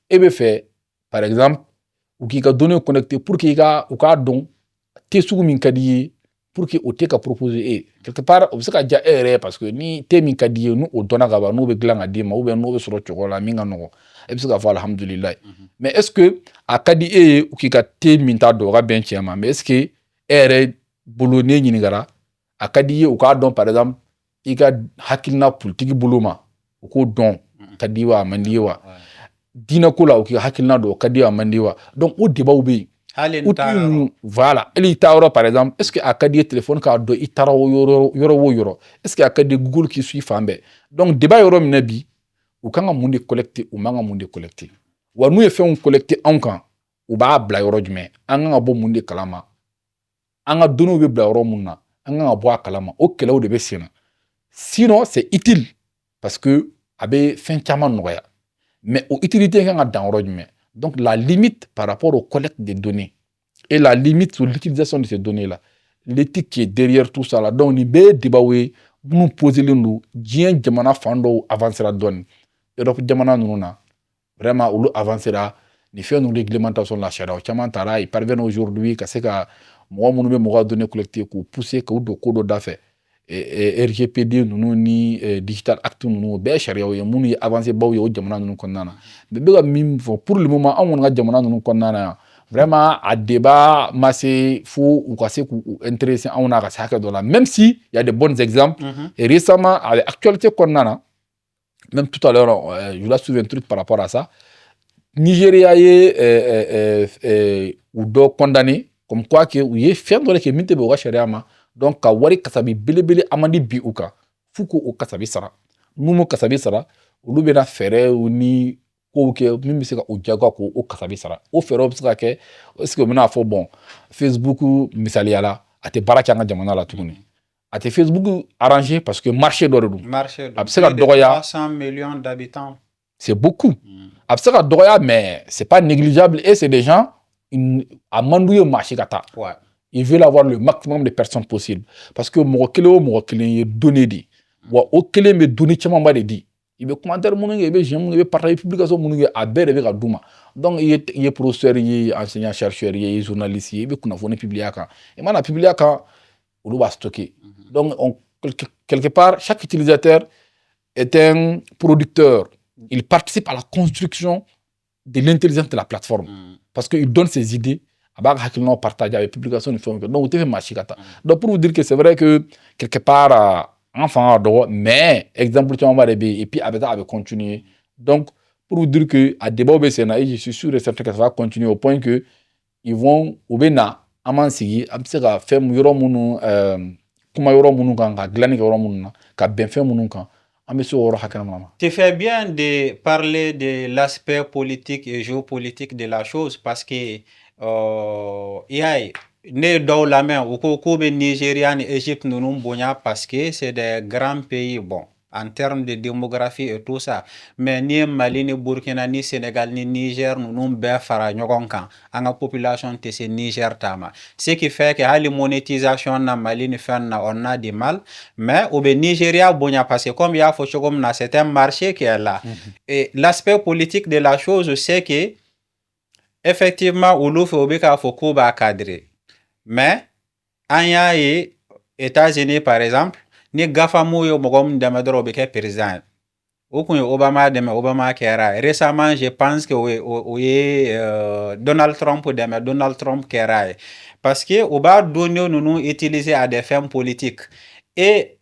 e bɛ fɛ par exemple u k'i ka données connecter pour que u k'a dɔn te sugu min ka di ye pour que o te ka proposer e quelque part o bɛ se ka diya e yɛrɛ ye parce que ni te min ka di ye n'o dɔnna ka ban n'o bɛ dilan ka d'i ma ou bien n'o bɛ sɔrɔ cogo la min ka nɔgɔn e bɛ se k'a fɔ alhamdulilayi mais est ce que a ka di e ye u k'i ka te min t'a dɔn o ka bɛn tiɲɛ ma mais est ce que e yɛrɛ bolo n'e ɲininkara a ka di ye u k'a dɔn par exemple i ka hakilina politique bolo ma u k'o dɔn ka di wa a man di ye wa diinɛ ko la u k'i ka hakilina dɔn o ka di wa a man di wa donc o débat bɛ yen voilà hali ta yɔrɔ par exemple est ce que a ka di ye téléphone k'a dɔn i taara yɔrɔ o yɔrɔ est ce que a ka di ye Google k'i suit fan bɛɛ donc débat yɔrɔ min na bi u kan ka mun de collecter u man ka mun de collecter wa n'u ye fɛnw collecter anw kan u b'a bila yɔrɔ jumɛn an kan ka bɔ mun de kalama an ka données bɛ bila yɔrɔ mun na an kan ka bɔ a kalama o kɛlɛw de bɛ sen na sinon c'est utile parce que a bɛ fɛn caman nɔgɔya mais o utilité kan ka dan yɔrɔ jumɛn donc la limite par rapport au collecte des données et la limite sur l'utilisation de ces données là l'éthique qui est derrière tout ça là donc nin bɛɛ ye débat ye minnu poselen don diɲɛ jamana fan dɔw avancera dɔɔni Europe jamana ninnu na vraiment olu avancera ni fɛn ninnu réglementation la sariyaw caman taara ils parviennent aujourd'hui ka se ka mɔgɔ minnu bɛ mɔgɔ données collecter k'u pousser k'u don ko dɔ da fɛ RGPD ninnu ni Digital Act ninnu bɛɛ sariyaw ye minnu ye avancé baw ye o jamana ninnu kɔnɔna na mais bɛ ka min fɔ pour le moment anw kɔni ka jamana ninnu kɔnɔna na yan vraiment a débat ma se fo u ka se k'u intéresser anw na ka se hakɛ dɔ la même si il y a de bons exemples et récemment avec actualité kɔnɔna na même tout à l'heure je la souviens un truc par rapport à ça Nigeria ye u dɔ condamné comme quoi que u ye fɛn dɔ de kɛ min tɛ bɛn u ka sariya ma donc ka wari kasabi belebele amandi bi u kan f'u ko o kasabi sara n'u m'o kasabi sara olu bɛna fɛɛrɛw ni kow kɛ min bɛ se ka o jagoya ko o kasabi sara o fɛɛrɛw bɛ se ka kɛ est ce que u bɛna fɔ bon Facebook misaliya la a tɛ baara kɛ an ka jamana la tuguni a tɛ Facebook arrangé parce que marché dɔ de don a bɛ se ka dɔgɔya 300 millions d'habitants c'est beaucoup a bɛ se ka dɔgɔya mais c'est pas négligeable et c'est des gens a man d'u ye marché ka taa ils veulent avoir le maximum de personnes possible parce que mɔgɔ kelen o mɔgɔ kelen ye donné di wa o kelen bɛ donné camanba de di i bɛ commentaire minnu kɛ i bɛ j'aime minnu kɛ i bɛ partage publication minnu kɛ a bɛɛ de bɛ ka d'u ma donc i ye professeur i ye enseignant chercheur i ye journaliste ye i bɛ kunnafoni publier a kan i mana publier a kan olu b'a stocker donc quelque part chaque utilisateur est un producteur il participe à la construction de l'intelligence de la plateforme parce que il donne ses idées a b'a ka hakilinaw partager avec publication ni fɛnw kɛ donc u tɛ fɛ maa si ka taa donc pour vous dire que c'est vrai que quelque part an fanga ka dɔgɔ mais exemple camanba de bɛ yen et puis a bɛ taa a bɛ continuer donc pour vous dire que a débat bɛ sen na et je suis sûr et certain que ça va continuer au point que ils vont u bɛ na an b'an sigi an bɛ se ka fɛn yɔrɔ minnu kuma yɔrɔ minnu kan ka dilanni kɛ yɔrɔ minnu na ka bɛn fɛn minnu kan an bɛ se o yɔrɔ hakɛ ma. Tu fais bien de parler de l'aspect politique et géopolitique de la chose parce que y'a ne dɔw lamɛn u ko k'u bɛ Nigeria ni Égypte ninnu bonya parce que c'est des grands pays bon en termes de démographie et tout ça mais ni ye Mali ni Burkina ni Sénégal ni Niger ninnu bɛɛ fara ɲɔgɔn kan an ka population tɛ se Niger ta ma ce qui fait que hali monétisation na Mali ni fɛn na on a du mal mais u bɛ Nigeria bonya parce que comme i y'a fɔ cogo min na c'est un marché qui est là et l'aspect politique de la chose c'est que effectivement olu fɛ u bɛ k'a fɔ k'u b'a cadrer mais an y'a ye États-Unis par exemple ni gafamu ye mɔgɔ min dɛmɛ dɔrɔn o bɛ kɛ président o kun ye Obama dɛmɛ Obama kɛra récemment je pense que o ye Donald Trump dɛmɛ Donald Trump kɛra ye parce que o b'a données ninnu utiliser à des fins politiques et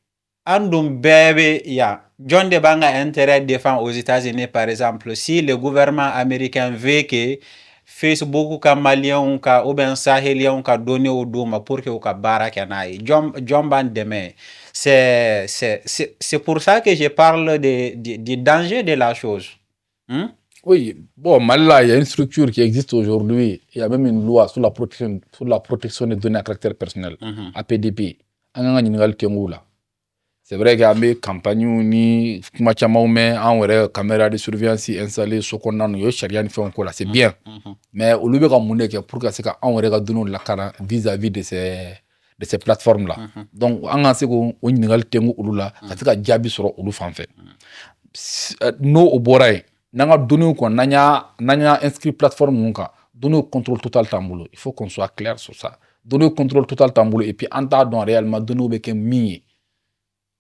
an dun bɛɛ bɛ yan jɔn de b'an ka intérêt défend aux États-Unis par exemple si le gouvernement américain veut que Facebook ka maliyɛnw ka ou bien saheliens ka données d'u ma pour que u ka baara kɛ n'a ye jɔn b'an dɛmɛ c'est pour ça que je parle du danger de la chose. Oui, bon, Mali là, il y a une structure qui existe aujourd'hui. Il y a même une loi sur la protection des données à caractère personnel, APDP. C'est vrai qu'il y a une campagne ni kuma caman mɛn an yɛrɛ caméra de surveillance installée so kɔnɔna na o ye sariya ni fɛnw ko la c'est bien mais olu bɛ ka mun de kɛ pour que se ka anw yɛrɛ ka données lakana vis-à-vis de ces de ces plateformes là. Donc an ka se ko o ɲininkali tengu olu la ka se ka jaabi sɔrɔ olu fan fɛ. N'o o bɔra yen n'an ka données kɔni n'an y'a inscrit plateforme ninnu kan données contrôle total t'an bolo. Il faut qu'on soit clair sur ça. Données contrôle total t'an bolo et puis an t'a dɔn réellement données bɛ kɛ min ye.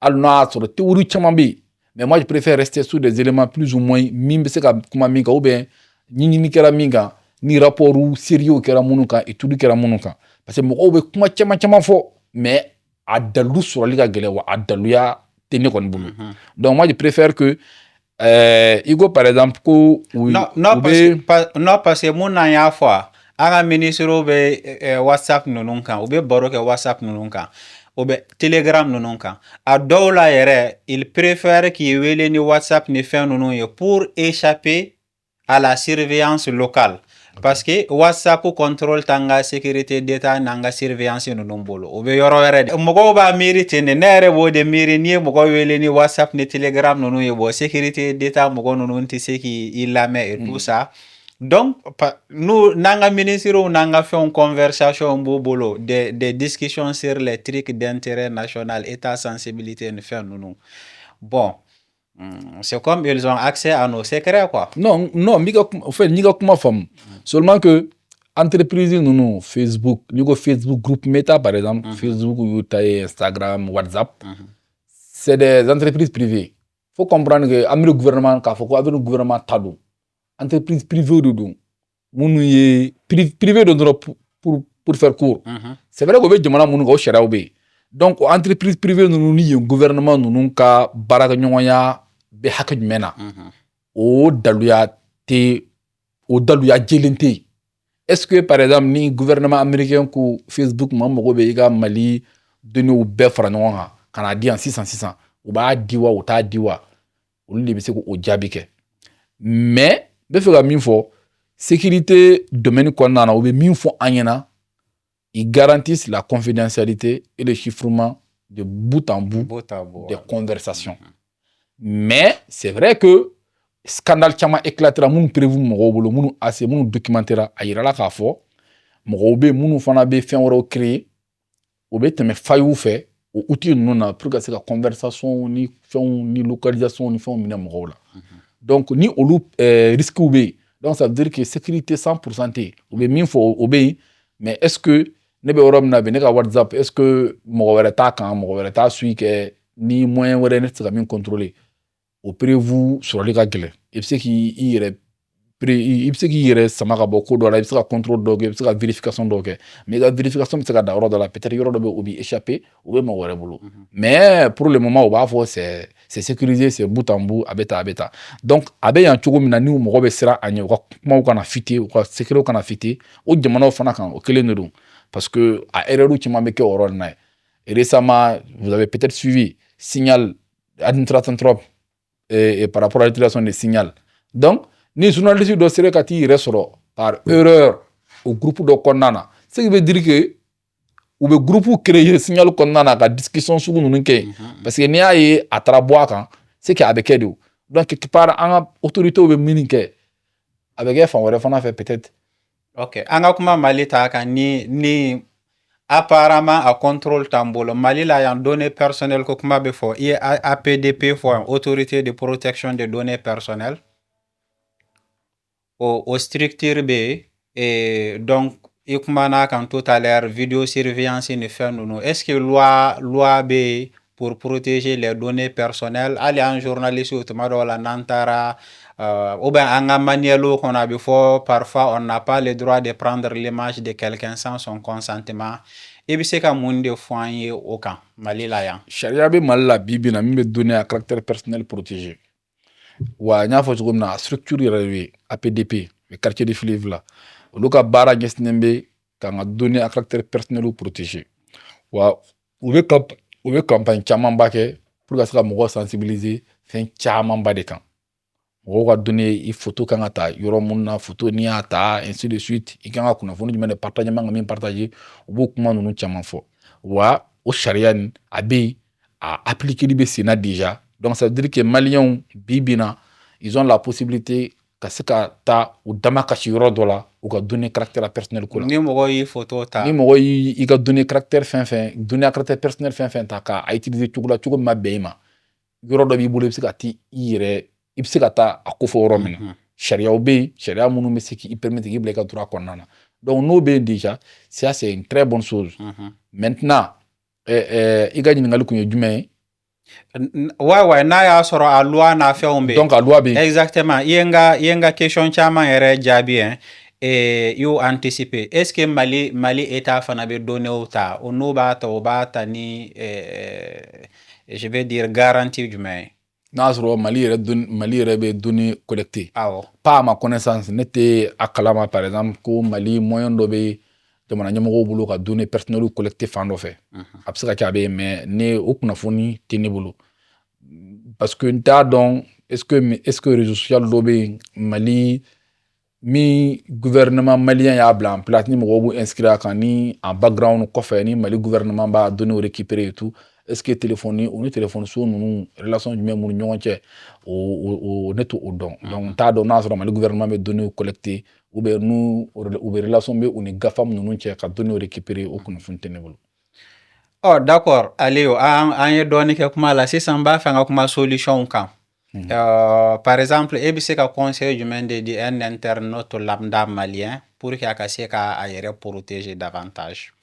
Hali n'a y'a sɔrɔ théorie caman bɛ yen mais moi je préfère rester sur des éléments plus ou moins min bɛ se ka kuma min kan ou bien ɲinini kɛra min kan ni rapport sérieux kɛra minnu kan étude kɛra minnu kan parce que mɔgɔw bɛ kuma caman fɔ mais a dalilu sɔrɔli ka gɛlɛn wa a daluya tɛ ne kɔni bolo. Donc moi je préfère que Igo par exemple ko non parce que mun n'an y'a fɔ an ka ministres bɛ WhatsApp ninnu kan u bɛ baro kɛ WhatsApp ninnu kan u bɛ Telegram ninnu kan a dɔw la yɛrɛ il préfère k'i wele ni WhatsApp ni fɛn ninnu ye pour échapper à la surveillance locale. Parce que WhatsApp contrôle tanga sécurité d'état nanga surveillance ninnu bolo o bɛ yɔrɔ wɛrɛ de mɔgɔw b'a miiri ten de ne yɛrɛ b'o de miiri n'i ye mɔgɔ wele ni WhatsApp ni Telegram ninnu ye bon sécurité d'état mɔgɔ ninnu tɛ se k'i lamɛn et tout ça. Donc nous n'an ka ministres n'an ka fɛnw conversation b'u bolo des discussions sur les trucs d'intérêt national état sensibilité ni fɛn ninnu bon. C'est comme ils ont accès à nos secrets quoi. Non, en fait, ni ka kuma fam. Seulement que entreprise nous Facebook, ni ko Facebook groupe Meta par exemple, Facebook ou Instagram, WhatsApp. C'est des entreprises privées. Faut comprendre que avec le gouvernement ka faut avec le gouvernement tado. Entreprise privée de don. Munu ye privé de droit pour faire court. C'est vrai que be jamana munu ko shara be. Donc entreprise privée nous ni gouvernement nous ka baraka ɲɔgɔnya be hakɛ jumɛn na o daluya jelen tɛ yen. Est-ce que par exemple ni gouvernement américain ko Facebook ma mɔgɔ bɛ i ka Mali données bɛɛ fara ɲɔgɔn kan ka n'a di yan sisan u b'a di wa u t'a di wa olu de bɛ se k'o jaabi kɛ mais n bɛ fɛ ka min fɔ sécurité domaine kɔnɔna na u bɛ min fɔ an ɲɛna ils garantissent la confidentialité et le chiffrement de bout en bout des conversations. Mais c'est vrai que scandale caman éclatera mun prévu mɔgɔw bolo mun assez mun documentera a yirala k'a fɔ mɔgɔw bɛ munnu fana bɛ fɛn wɛrɛw créer o bɛ tɛmɛ failles fɛ o outil ninnu na pour que ka se ka conversation ni fɛnw ni localisation ni fɛnw minɛ mɔgɔw la. Donc ni olu risques bɛ yen donc ça veut dire que sécurité 100% tɛ yen o bɛ min fɔ o bɛ yen mais est-ce que ne bɛ yɔrɔ min na bi ne ka WhatsApp est-ce que mɔgɔ wɛrɛ t'a kan mɔgɔ wɛrɛ t'a suivi kɛ ni moyen wɛrɛ ne tɛ se ka min contrôler o prévu sɔrɔli ka gɛlɛn i bɛ se k'i yɛrɛ sama ka bɔ ko dɔ la i bɛ se ka contrôle dɔw kɛ i bɛ se ka vérification dɔw kɛ mais i ka vérification bɛ se ka da yɔrɔ dɔ la peut-être yɔrɔ dɔ bɛ o b'i échapper o bɛ mɔgɔ wɛrɛ bolo mais pour le moment o b'a fɔ c'est sécurisé c'est bout en bout a bɛ tan donc a bɛ yan cogo min na ni mɔgɔ bɛ siran a ɲɛ u ka kumaw kana fuiter u ka secrets kana fuiter o jamanaw fana kan o kelen de don parce que a erreur caman bɛ kɛ o yɔrɔ nin na récemment vous avez peut-être suivi Signal administration trop et par rapport à l'utilisation des signaux. Donc, ni journalistes dɔ sera ka t'i yɛrɛ sɔrɔ par erreur au groupe dɔ kɔnɔna na ce qui veut dire que u bɛ groupe créer signal kɔnɔna na ka discussion sugu ninnu kɛ parce que n'i y'a ye a taara bɔ a kan c'est que a bɛ kɛ de donc quelque part an ka autorités bɛ min kɛ a bɛ kɛ fan wɛrɛ fana fɛ peut-être. Ok an ka kuma Mali ta kan ni apparemment a contrôle t'an bolo Mali la yan données personnelles ko kuma bɛ fɔ i ye APDP fɔ autorité de protection des données personnelles o structure bɛ et donc i kumana kan tout à l'heure vidéo surveillance ni fɛn ninnu est-ce que loi bɛ pour protéger les données personnelles hali an journaliste tuma dɔw la n'an taara ou bien an ka manuel kɔnɔ a bɛ fɔ parfois on n'a pas le droit de prendre l'image de quelqu'un sans son consentement i bɛ se ka mun de fɔ an ye o kan Mali la yan. Sariya bɛ Mali la bi bi in na min bɛ données à caractère personnel protégé wa n y'a fɔ cogo min na a structure yɛrɛ bɛ APDP le quartier de Fileville la olu ka baara ɲɛsinnen bɛ k'an ka données à caractère personnel protégé wa u bɛ campagne camanba kɛ pour ka se ka mɔgɔw sensibiliser fɛn camanba de kan mɔgɔw ka données i photo kan ka ta yɔrɔ mun na photo n'i y'a ta ainsi de suite i kan ka kunnafoni jumɛn de partager man ka min partager u b'o kuma ninnu caman fɔ wa o sariya nin a bɛ yen a appliquer bɛ sen na déjà donc ça veut dire que Maliens bi bi in na ils ont la possibilité ka se ka taa u dama kasi yɔrɔ dɔ la u ka données caractère personnel ko la ni mɔgɔ y'i photo ta ni mɔgɔ y'i ka données caractère fɛn données caractère personnel fɛn ta k'a utiliser cogo la cogo min ma bɛn i ma yɔrɔ dɔ b'i bolo i bɛ se ka t'i yɛrɛ i bɛ se ka taa a ko fɔ yɔrɔ min na sariyaw bɛ yen sariya minnu bɛ se k'i permettre k'i bila i ka droit kɔnɔna na donc n'o bɛ yen déjà ça c'est une très bonne chose maintenant i ka ɲininkali kun ye jumɛn ye ouais n'a y'a sɔrɔ a loi n'a fɛnw bɛ donc a loi bɛ exactement i ye n ka question caman yɛrɛ jaabi hein et y'o anticiper est ce que Mali état fana bɛ données ta o n'o b'a ta o b'a ta ni je vais dire garantie jumɛn ye n'a sɔrɔ Mali yɛrɛ bɛ données collectées awɔ pas à ma connaissance ne tɛ a kalama par exemple ko Mali moyen dɔ bɛ jamana ɲɛmɔgɔw bolo ka données personnelles collectées fan dɔ fɛ a bɛ se ka kɛ a bɛ yen mais ne o kunnafoni tɛ ne bolo parce que n t'a dɔn est ce que réseau social dɔ bɛ yen Mali min gouvernement malien y'a bila en place ni mɔgɔw b'u inscrire a kan ni en background kɔfɛ ni Mali gouvernement b'a données récupérer et tout est ce que téléphone o ni téléphone so ninnu relation jumɛn b'u ni ɲɔgɔn cɛ o ne t'o dɔn donc n t'a dɔn n'a sɔrɔ Mali gouvernement bɛ données collecter ou bien n'u bɛ relation bɛ u ni GAFAM ninnu cɛ ka données récupérer o kunnafoni tɛ ne bolo. Oh d'accord Aliou an ye dɔɔni kɛ kuma la sisan n b'a fɛ n ka kuma solution kan par exemple e bɛ se ka conseil jumɛn de di un internaute lambda malien pour que a ka se ka a yɛrɛ protéger davantage.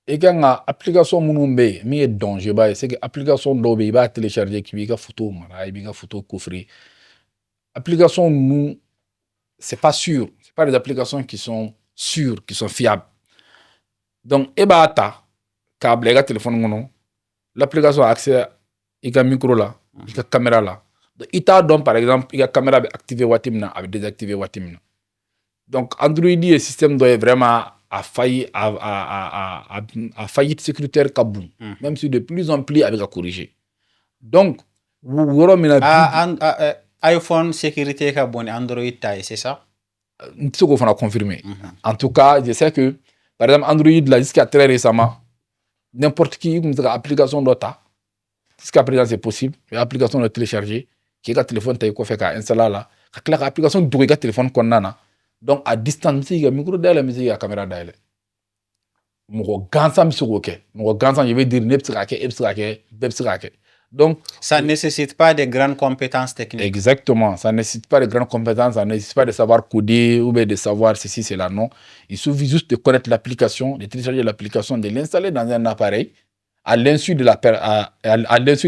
I kan ka application minnu bɛ yen min ye danger ba ye c'est que application dɔw bɛ yen i b'a télécharger k'i b'i ka photo mara i b'i ka photo coffrer application ninnu c'est pas sûr c'est pas des applications qui sont sûres qui sont fiables donc e b'a ta k'a bila i ka téléphone kɔnɔ l'application a accès i ka micro la i ka caméra la i t'a dɔn par exemple i ka caméra bɛ activer waati min na a bɛ désactiver waati min na donc Android ye système dɔ ye vraiment a faillite sécuritaire ka bon même si de plus en plus a bɛ ka corriger donc yɔrɔ min na iPhone sécurité ka bon ni Android ta ye c'est ça n tɛ se k'o fana confirmer en tout cas je sais que par exemple Android là jusqu'à très récemment n'importe qui tun bɛ se ka application dɔ ta jusqu'à présent c'est possible i application dɔ télécharger k'i ka téléphone ta i kɔfɛ k'a installer a la ka tila ka application dogo i ka téléphone kɔnɔna na donc à distance bɛ se k'i ka micro dayɛlɛ bɛ se k'i ka caméra dayɛlɛ mɔgɔ gansan bɛ se k'o kɛ mɔgɔ gansan je veux dire ne bɛ se k'a kɛ e bɛ se k'a kɛ bɛɛ bɛ se k'a kɛ donc ça ne nécessite pas de grandes compétences techniques. Exactement, ça ne nécessite pas de grandes compétences, ça ne nécessite pas de savoir coder ou bien de savoir ceci, cela, non. Il suffit juste de connaître l'application, de télécharger l'application, de l'installer dans un appareil à l'insu de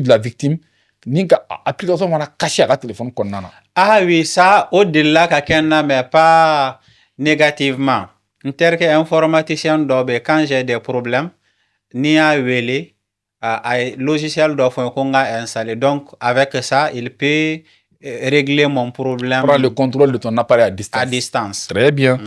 la victime. Ni ka application mana caché à la téléphone qu'on a. Ah oui, ça au-delà quelqu'un mais pas négativement. En tant qu'informaticien d'obé quand j'ai des problèmes ni à wele logiciel doit qu'on a installé. Donc avec ça, il peut régler mon problème. Prendre le contrôle de ton appareil à distance. À distance. Très bien.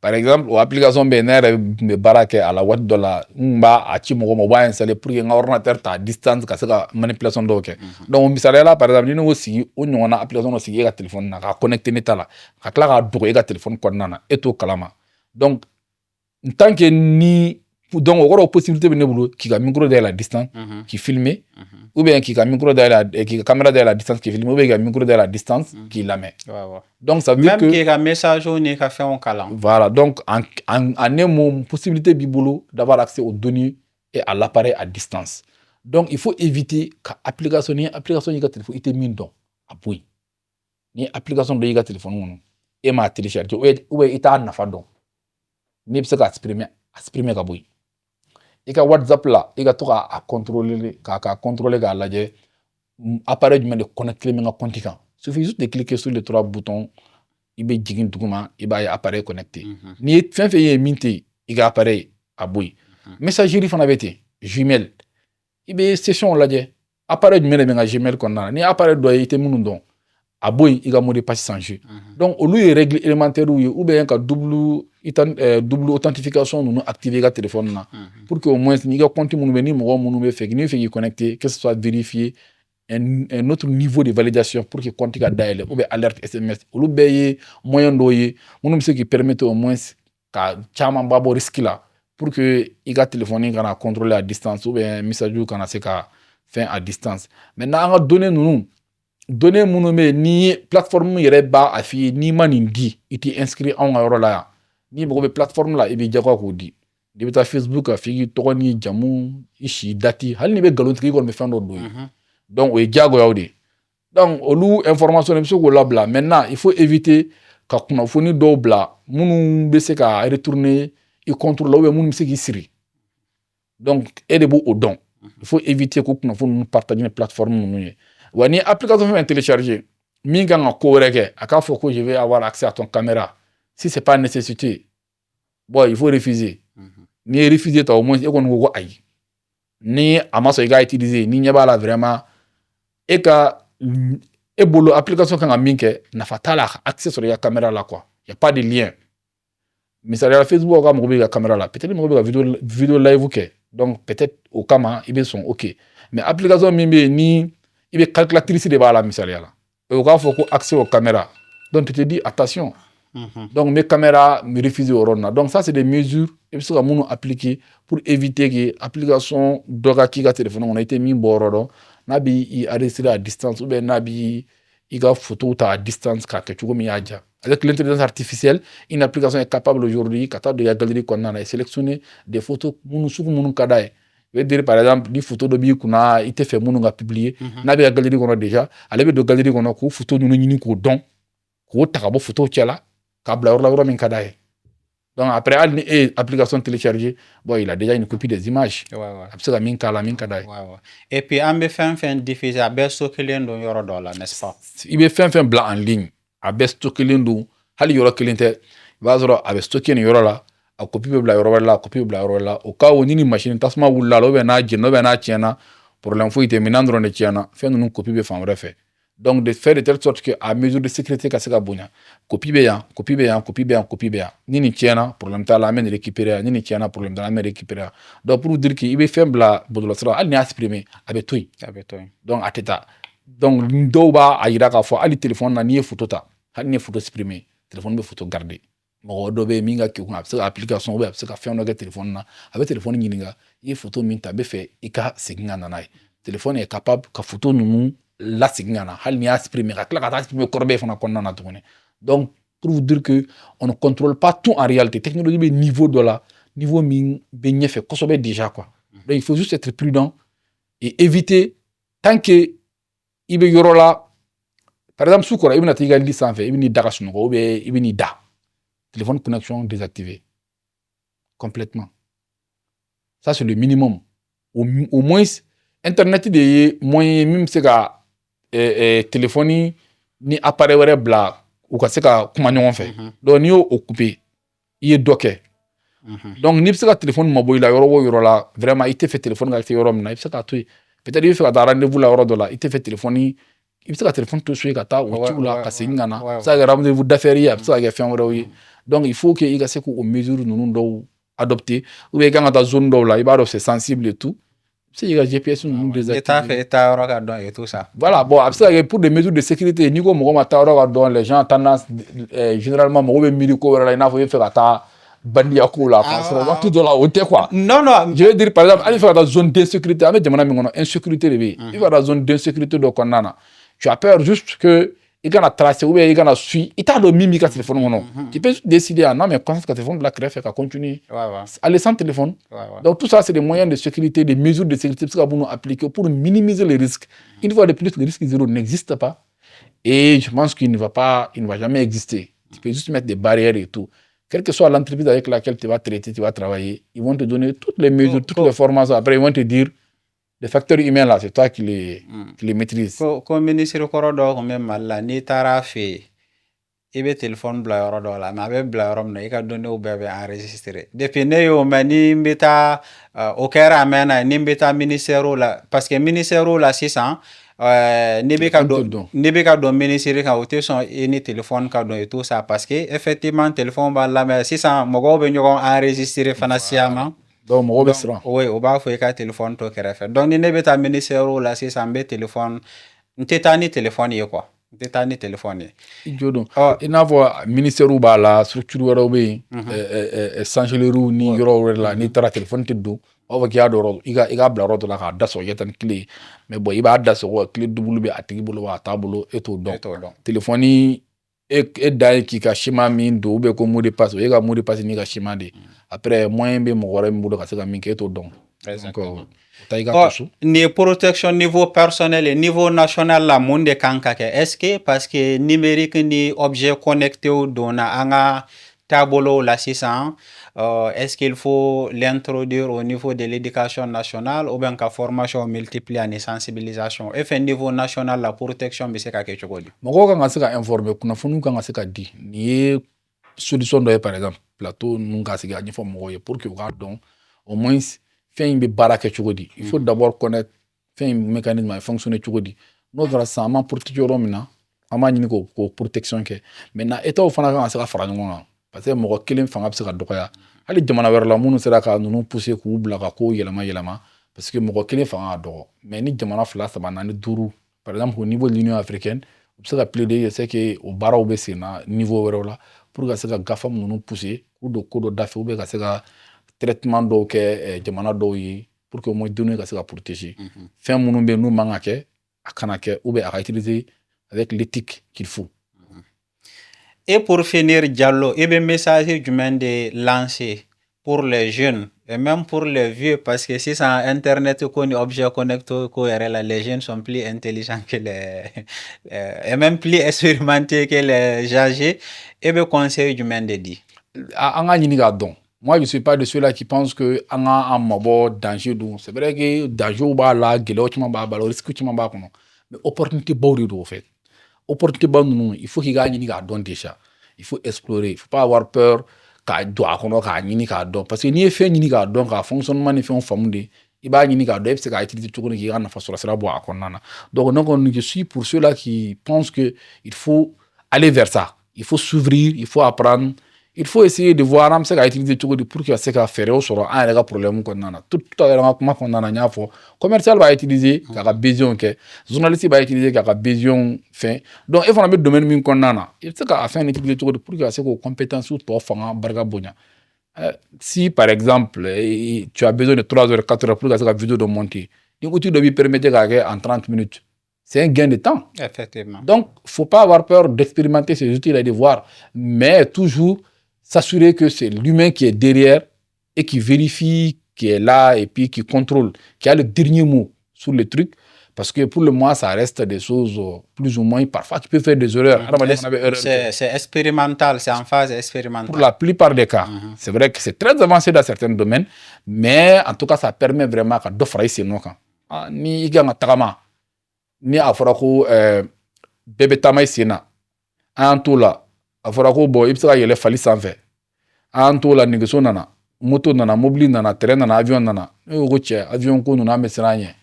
Par exemple, l'application BNR me barake à la web de la mba a ci mo ba installer pour que ordinateur ta distance ka se ka manipulation do ke. Donc misala là par exemple ni no sigi o nyona application no sigi ka téléphone na ka connecter ni tala ka kla ka dogo ka téléphone ko nana eto kalama. Donc tant que ni donc il y a une possibilité qui a micro de la distance qui filme ou bien qui a micro de la qui a caméra de la distance qui filme ou bien qui a micro de la distance qui la met. Donc ça veut dire que même qui a message ou qui a fait un calan. Voilà, donc en une possibilité bibolo d'avoir accès aux données et à l'appareil à distance. Donc il faut éviter qu'application ni téléphone ite mindo apui. Ni application de yiga téléphone et ma télécharger ou ita nafa don. Ni bisa ka exprimer ka boy. I ka WhatsApp là, i ka to ka contrôler ka lajɛ appareil jumɛn de connecter min ka compte kan. Suffit juste de cliquer sur les trois boutons, i bɛ jigin duguma, i b'a ye appareil connecté. Ni ye fɛn fɛn ye min tɛ i ka appareil a boy. Messagerie fana bɛ ten, Gmail. I bɛ session lajɛ, appareil jumɛn de bɛ n ka Gmail kɔnɔna na. Ni appareil dɔ ye i tɛ minnu dɔn, a boy i ka mot de passe changer. Donc olu ye règle élémentaire ou bien ka double authentification nous activer le téléphone là pour que au moins ni ka compte mun be ni mɔgɔ munnu be fɛ ni fɛ connecter que ce soit vérifié un autre niveau de validation pour que compte ka dayɛlɛ ou bien alerte SMS olu bɛɛ ye moyen dɔ ye munnu be se qui permettre au moins ka caman ba bɔ risque là pour que i ka téléphone kana contrôler à distance ou bien message kana se ka faire à distance. Maintenant an ka données ninnu données minnu bɛ ni plateforme yɛrɛ b'a a f'i ye n'i ma nin di i t'i inscrit anw ka yɔrɔ la yan n'i mago bɛ plateforme la i bɛ jagoya k'o di n'i bɛ taa Facebook ka f'i k'i tɔgɔ ni jamu i si dati hali n'i bɛ nkalon tigɛ i kɔni bɛ fɛn dɔ don ye donc o ye jagoyaw de donc olu information i bɛ se k'o labila maintenant il faut éviter ka kunnafoni dɔw bila minnu bɛ se ka retourner i compte la ou bien minnu bɛ se k'i siri donc e de b'o dɔn il faut éviter k'o kunnafoni ninnu partager ni plateforme ninnu ye wa ni application fɛn télécharger min kan ka ko wɛrɛ kɛ a k'a fɔ ko je vais avoir accès à ton caméra si c'est pas nécessité bon il faut refuser ni ye refuser ta au moins e kɔni ko ko ayi ni a ma sɔn i k'a utiliser ni ɲɛ b'a la vraiment e ka e bolo application kan ka min kɛ nafa t'a la accès sɔrɔ i ka caméra la quoi y a pas de lien misaliya Facebook ka mago bɛ i ka caméra la peut-être mago bɛ ka vidéo live kɛ donc peut-être o kama i bɛ sɔn ok mais application min bɛ yen ni i bɛ calculatrice de b'a la misaliya la o k'a fɔ ko accès aux caméras donc tu te dis attention donc mes caméras me refusent au rôle donc ça c'est des mesures i bɛ se ka minnu appliquer pour éviter que application dɔ ka k'i ka téléphone kɔnɔ i tɛ min bɔ yɔrɔ dɔn n'a b'i enregistrer à distance ou bien n'a b'i i ka photo ta à distance k'a kɛ cogo min y'a diya avec l'intelligence artificielle une application est capable aujourd'hui ka taa don i ka galerie kɔnɔna na et sélectionner des photos minnu sugu minnu ka d'a ye je vais dire par exemple ni photo dɔ b'i kunna i tɛ fɛ minnu ka publier n'a bɛ ka galerie kɔnɔ déjà ale bɛ don galerie kɔnɔ k'o photo ninnu ɲini k'o dɔn k'o ta ka bɔ photo cɛ la k'a bila yɔrɔ la yɔrɔ min ka d'a ye donc après hali ni e ye application télécharger bon il a déjà une copie des images a bɛ se ka min k'a la min ka d'a ye et puis an bɛ fɛn fɛn diffuser a bɛɛ stockelen don yɔrɔ dɔ la n'est-ce pas i bɛ fɛn fɛn bila en ligne a bɛɛ stockelen don hali yɔrɔ kelen tɛ i b'a sɔrɔ a bɛ stocké nin yɔrɔ la a copie bɛ bila yɔrɔ wɛrɛ la a copie bɛ bila yɔrɔ wɛrɛ la o cas où ni nin machine tasuma wulila la ou bien n'a jenna ou bien n'a tiɲɛna problème foyi tɛ minɛn dɔrɔn de tiɲɛna fɛn ninnu copie bɛ fan wɛrɛ fɛ donc de faire de telle sorte que à mesure de sécurité ka se ka bonya copie bɛ yan copie bɛ yan copie bɛ yan copie bɛ yan ni nin tiɲɛna problème t'a la an bɛ nin récupérer yan ni nin tiɲɛna problème t'a la an bɛ récupérer yan donc pour dire que i bɛ fɛn bila bɔlɔlɔsira hali ni y'a supprimer a bɛ to yen donc a tɛ taa donc dɔw b'a a yira k'a fɔ hali téléphone na n'i ye photo ta hali ni ye photo supprimer téléphone bɛ photo garder mɔgɔ dɔ bɛ yen min ka kekun a bɛ se ka application ou bien a bɛ se ka fɛn dɔ kɛ téléphone na a bɛ téléphone ɲininka i ye photo min ta a bɛ fɛ i ka segin ka na n'a ye téléphone est capable ka photo ninnu lasegin ka na hali ni y'a supprimer ka tila ka taa supprimer kɔrɔbɛ fana kɔnɔna na tuguni donc pour vous dire que on ne contrôle pas tout en réalité technologie bɛ niveau dɔ la niveau min bɛ ɲɛfɛ kosɛbɛ déjà quoi donc il faut juste être prudent et éviter tant que i bɛ yɔrɔ la par exemple su kɔrɔ i bɛna taa i ka lit sanfɛ i bɛ n'i da ka sunɔgɔ ou bien i bɛ n'i da téléphone connexion désactivée complètement ça c'est le minimum au moins internet de ye moyen min bɛ se ka téléphone ni appareil wɛrɛ bila u ka se ka kuma ɲɔgɔn fɛ donc n'i y'o couper i ye dɔ kɛ donc n'i bɛ se ka téléphone mabɔ i la yɔrɔ o yɔrɔ la vraiment i tɛ fɛ téléphone ka kɛ yɔrɔ min na i bɛ se k'a to yen peut-être i bɛ fɛ ka taa rendez-vous la yɔrɔ dɔ la i tɛ fɛ téléphone i bɛ se ka téléphone to so ye ka taa o ciw la ka segin ka na a bɛ se ka kɛ rendez-vous d'affaires ye a bɛ se ka kɛ fɛn wɛrɛw ye donc il faut que i ka se k'o mesure ninnu dɔw adopter ou bien i kan ka taa zone dɔw la i b'a dɔn c'est sensible et tout c'est ka GPS ninnu désactiver. T'a fɛ i taa yɔrɔ ka dɔn et tout ça. Voilà bon a bɛ se ka kɛ pour des mesures de sécurité n'i ko mɔgɔ ma taa yɔrɔ ka dɔn les gens tendance généralement mɔgɔ bɛ miiri ko wɛrɛ la i n'a fɔ i bɛ fɛ ka taa bandiya ko la k'a sɔrɔ waati dɔ la o tɛ quoi. Non je veux dire par exemple hali fɛ ka taa zone d'insécurité an bɛ jamana min kɔnɔ insécurité de bɛ yen i fɛ ka taa zone d'insécurité dɔ kɔnɔna na tu as peur juste que i kana tracer ou bien i kana suivre i t'a dɔn min b'i ka téléphone kɔnɔ tu peux décider ah non mais conscience ka téléphone bila kɛrɛfɛ ka continuer aller sans téléphone donc tout ça c'est des moyens de sécurité des mesures de sécurité bɛ se ka minnu appliquer pour minimiser les risques une fois de plus le risque zéro n'existe pas et je pense qu'il ne va jamais exister tu peux juste mettre des barrières et tout quelle que soit l'entreprise avec laquelle tu vas traiter tu vas travailler ils vont te donner toutes les mesures toutes les formations après ils vont te dire les facteurs humains là, c'est toi qui les maîtrises. Comme ministre kɔrɔ dɔ kun bɛ Mali la n'i taara fɛ yen i bɛ téléphone bila yɔrɔ dɔ la mais a bɛ bila yɔrɔ min na i ka données bɛɛ bɛ enregistrer depuis ne y'o mɛn ni n bɛ taa o kɛra a mɛnna ni n bɛ taa ministère la parce que ministère la sisan n'i bɛ ka don ministère kan o tɛ sɔn i ni téléphone ka don et tout ça parce que effectivement téléphone b'a lamɛn sisan mɔgɔw bɛ ɲɔgɔn enregistrer fana siyama. Donc mɔgɔ bɛ siran. Oui o b'a fɔ i ka téléphone to kɛrɛfɛ donc ni ne bɛ taa ministère la sisan n bɛ téléphone n tɛ taa ni téléphone ye quoi tɛ taa ni téléphone ye. I jo dɔn i n'a fɔ ministère b'a la structure wɛrɛw bɛ yen chancellerie ni yɔrɔ wɛrɛ la n'i taara téléphone tɛ don aw fɔ k'i y'a dɔn i k'a bila yɔrɔ dɔ la k'a da sɔgɔ i ka taa ni clé ye mais bon i b'a da sɔgɔ clé double bɛ a tigi bolo wa a t'a bolo e t'o dɔn téléphone e da ye k'i ka schéma min don ou bien ko mot de passe e ka mot de passe n'i ka schéma de après moyen bɛ mɔgɔ wɛrɛ min bolo ka se ka min kɛ e t'o dɔn. Ni protection niveau personnel et niveau national la mun de kan ka kɛ est-ce que parce que numérique ni objet connecté donna an ka taabolow la sisan est-ce qu'il faut l'introduire au niveau de l'éducation nationale ou bien ka formation multiplier ani sensibilisation et fait niveau national la protection bɛ se ka kɛ cogo di? Mɔgɔw kan ka se ka informer kunnafoniw kan ka se ka di ni ye solution dɔ ye par exemple plateau ninnu ka se ka ɲɛfɔ mɔgɔw ye pour que u k'a dɔn au moins fɛn in bɛ baara kɛ cogo di. Il faut d'abord connaître fɛn in mécanisme a fonctionner cogo di. N'o kɛra sisan an ma protéger yɔrɔ min na an b'a ɲini k'o protection kɛ maintenant État fana kan ka se ka fara ɲɔgɔn kan parce que mɔgɔ kelen fanga bɛ se ka dɔgɔya hali jamana wɛrɛ la minnu sera ka ninnu pousser k'u bila ka kow yɛlɛma parce que mɔgɔ kelen fanga ka dɔgɔ mais ni jamana 2, 3, 4, 5 par exemple au niveau de l'Union africaine u bɛ se ka plaider c'est que o baaraw bɛ sen na niveau wɛrɛw la pour ka se ka GAFAM ninnu pousser k'u don ko dɔ dafɛ ou bien ka se ka traitement dɔw kɛ jamana dɔw ye pour que au moins données ka se ka protéger fɛn minnu bɛ yen n'u man ka kɛ a kana kɛ ou bien a ka utiliser avec l'éthique qu'il faut. Et pour finir Diallo, il y a un message jumɛn de lancer pour les jeunes et même pour les vieux parce que si c'est internet ko ni objet connecté ko yɛrɛ la les jeunes sont plus intelligents que les et même plus expérimentés que les âgés et be conseil jumɛn de di? An ka ɲini k'a dɔn. Moi, je ne suis pas de ceux-là qui pensent que an ka mabɔ danger don. C'est vrai que danger b'a la, gɛlɛyaw caman b'a la, risque caman b'a kɔnɔ. Mais opportunité baw de don au fait. Opportunité baw ninnu, il faut qu'il k'a ɲini k'a dɔn déjà. Il faut explorer. Il ne faut pas avoir peur k'a don a kɔnɔ k'a ɲini k'a dɔn. Parce que n'i ye fɛn ɲini k'a dɔn k'a fonctionnement ni fɛnw faamu de, i b'a ɲini k'a dɔn, i bɛ se k'a utiliser cogo min k'i ka nafa sɔrɔ sira bɔ a kɔnɔna na. Donc, je suis pour ceux-là qui pensent que il faut aller vers ça. Il faut s'ouvrir, il faut apprendre. Il faut essayer de voir an bɛ se k'a utiliser cogo di pour que ka se ka fɛɛrɛw sɔrɔ an yɛrɛ ka problème kɔnɔna na. Tout à l'heure an ka kuma kɔnɔna na n y'a fɔ commercial b'a utiliser k'a ka besoin kɛ journaliste b'a utiliser k'a ka besoin fɛn donc e fana bɛ domaine min kɔnɔna na i bɛ se k'a fɛn utiliser cogo di pour que ka se k'o compétence tɔ fanga barika bonya. Si par exemple tu as besoin de 3 heures 4 heures pour ka se ka vidéo dɔ monter ni outil dɔ b'i permettre k'a kɛ en 30 minutes. C'est un gain de temps. Effectivement. Donc, il ne faut pas avoir peur d'expérimenter ces outils-là et de voir, mais toujours s'assurer que c'est l'humain qui est derrière et qui vérifie, qui est là et puis qui contrôle, qui a le dernier mot sur le truc. Parce que pour le moment, ça reste des choses plus ou moins, parfois, qui peuvent faire des erreurs. C'est expérimental, c'est en phase expérimentale. Pour la plupart des cas. C'est vrai que c'est très avancé dans certains domaines, mais en tout cas, ça permet vraiment de faire ces noms. Ni il y a tagama, ni a fɔra ko bɛɛ bɛ taama i sen na an y'an t'o la a fɔra ko bon i bɛ se ka yɛlɛ fali sanfɛ an y'an t'o la nɛgɛso nana moto nana mobili nana terrain nana avion nana ne ko cɛ avion ko ninnu an bɛ siran ɲɛ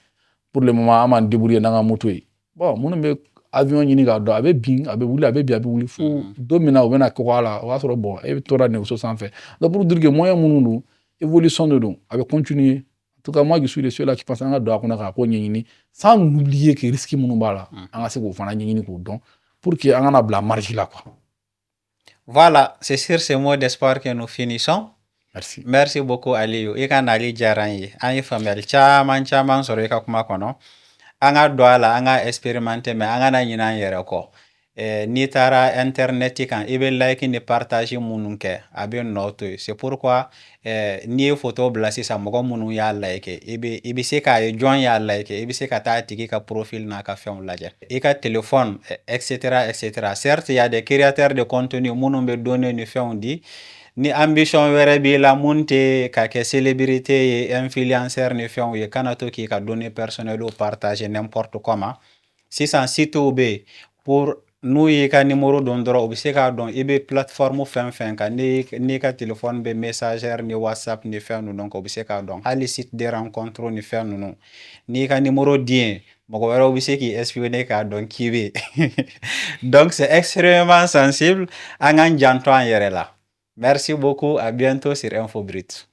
pour le moment an b'an débrouiller n'an ka moto ye bon minnu bɛ avion ɲini k'a dɔn a bɛ bin a bɛ wuli a bɛ bin a bɛ wuli fo don min na u bɛna kɔgɔ a la o b'a sɔrɔ bon e tora nɛgɛso sanfɛ donc pour dire que moyen minnu don évolution de don a bɛ continuer. En tout cas, moi, je suis de ceux-là qui pensent à sans oublier que risque minnu b'a la an ka se k'o fana ɲɛɲini k'o dɔn pour que an kana bila marge la quoi. Voilà, c'est sur ces mots d'espoir que nous finissons. Merci. Merci beaucoup Aliou. I ka nali diyara n ye. An ye faamuyali caman sɔrɔ i ka kuma kɔnɔ. An ka don a la, an ka expérimenter mais an kana ɲinɛ an yɛrɛ kɔ. N'i taara internet kan i bɛ like ni partage minnu kɛ a bɛ nɔ to yen. C'est pourquoi n'i ye photo bila sisan mɔgɔ minnu y'a like i bɛ se k'a ye jɔn y'a like i bɛ se ka taa tigi ka profil n'a ka fɛnw lajɛ. I ka téléphone etc etc. Certes il y a des créateurs de contenu minnu bɛ donner ni fɛnw di. Ni ambition wɛrɛ b'i la mun tɛ ka kɛ célébrité ye influenceur ni fɛnw ye kana to k'i ka données personnelles partager n'importe comment. Sisan site bɛ yen pour n'u y'i ka numéro dɔn dɔrɔn u bɛ se k'a dɔn i bɛ plateforme fɛn fɛn kan n'i ka téléphone bɛ messager ni whatsapp ni fɛn ninnu kan u bɛ se k'a dɔn hali site de rencontre ni fɛn ninnu n'i ka numéro di yen mɔgɔ wɛrɛw bɛ se k'i espionner k'a dɔn k'i bɛ donc c'est extrêmement sensible an k'an janto an yɛrɛ la. Merci beaucoup, à bientôt sur Info Brut.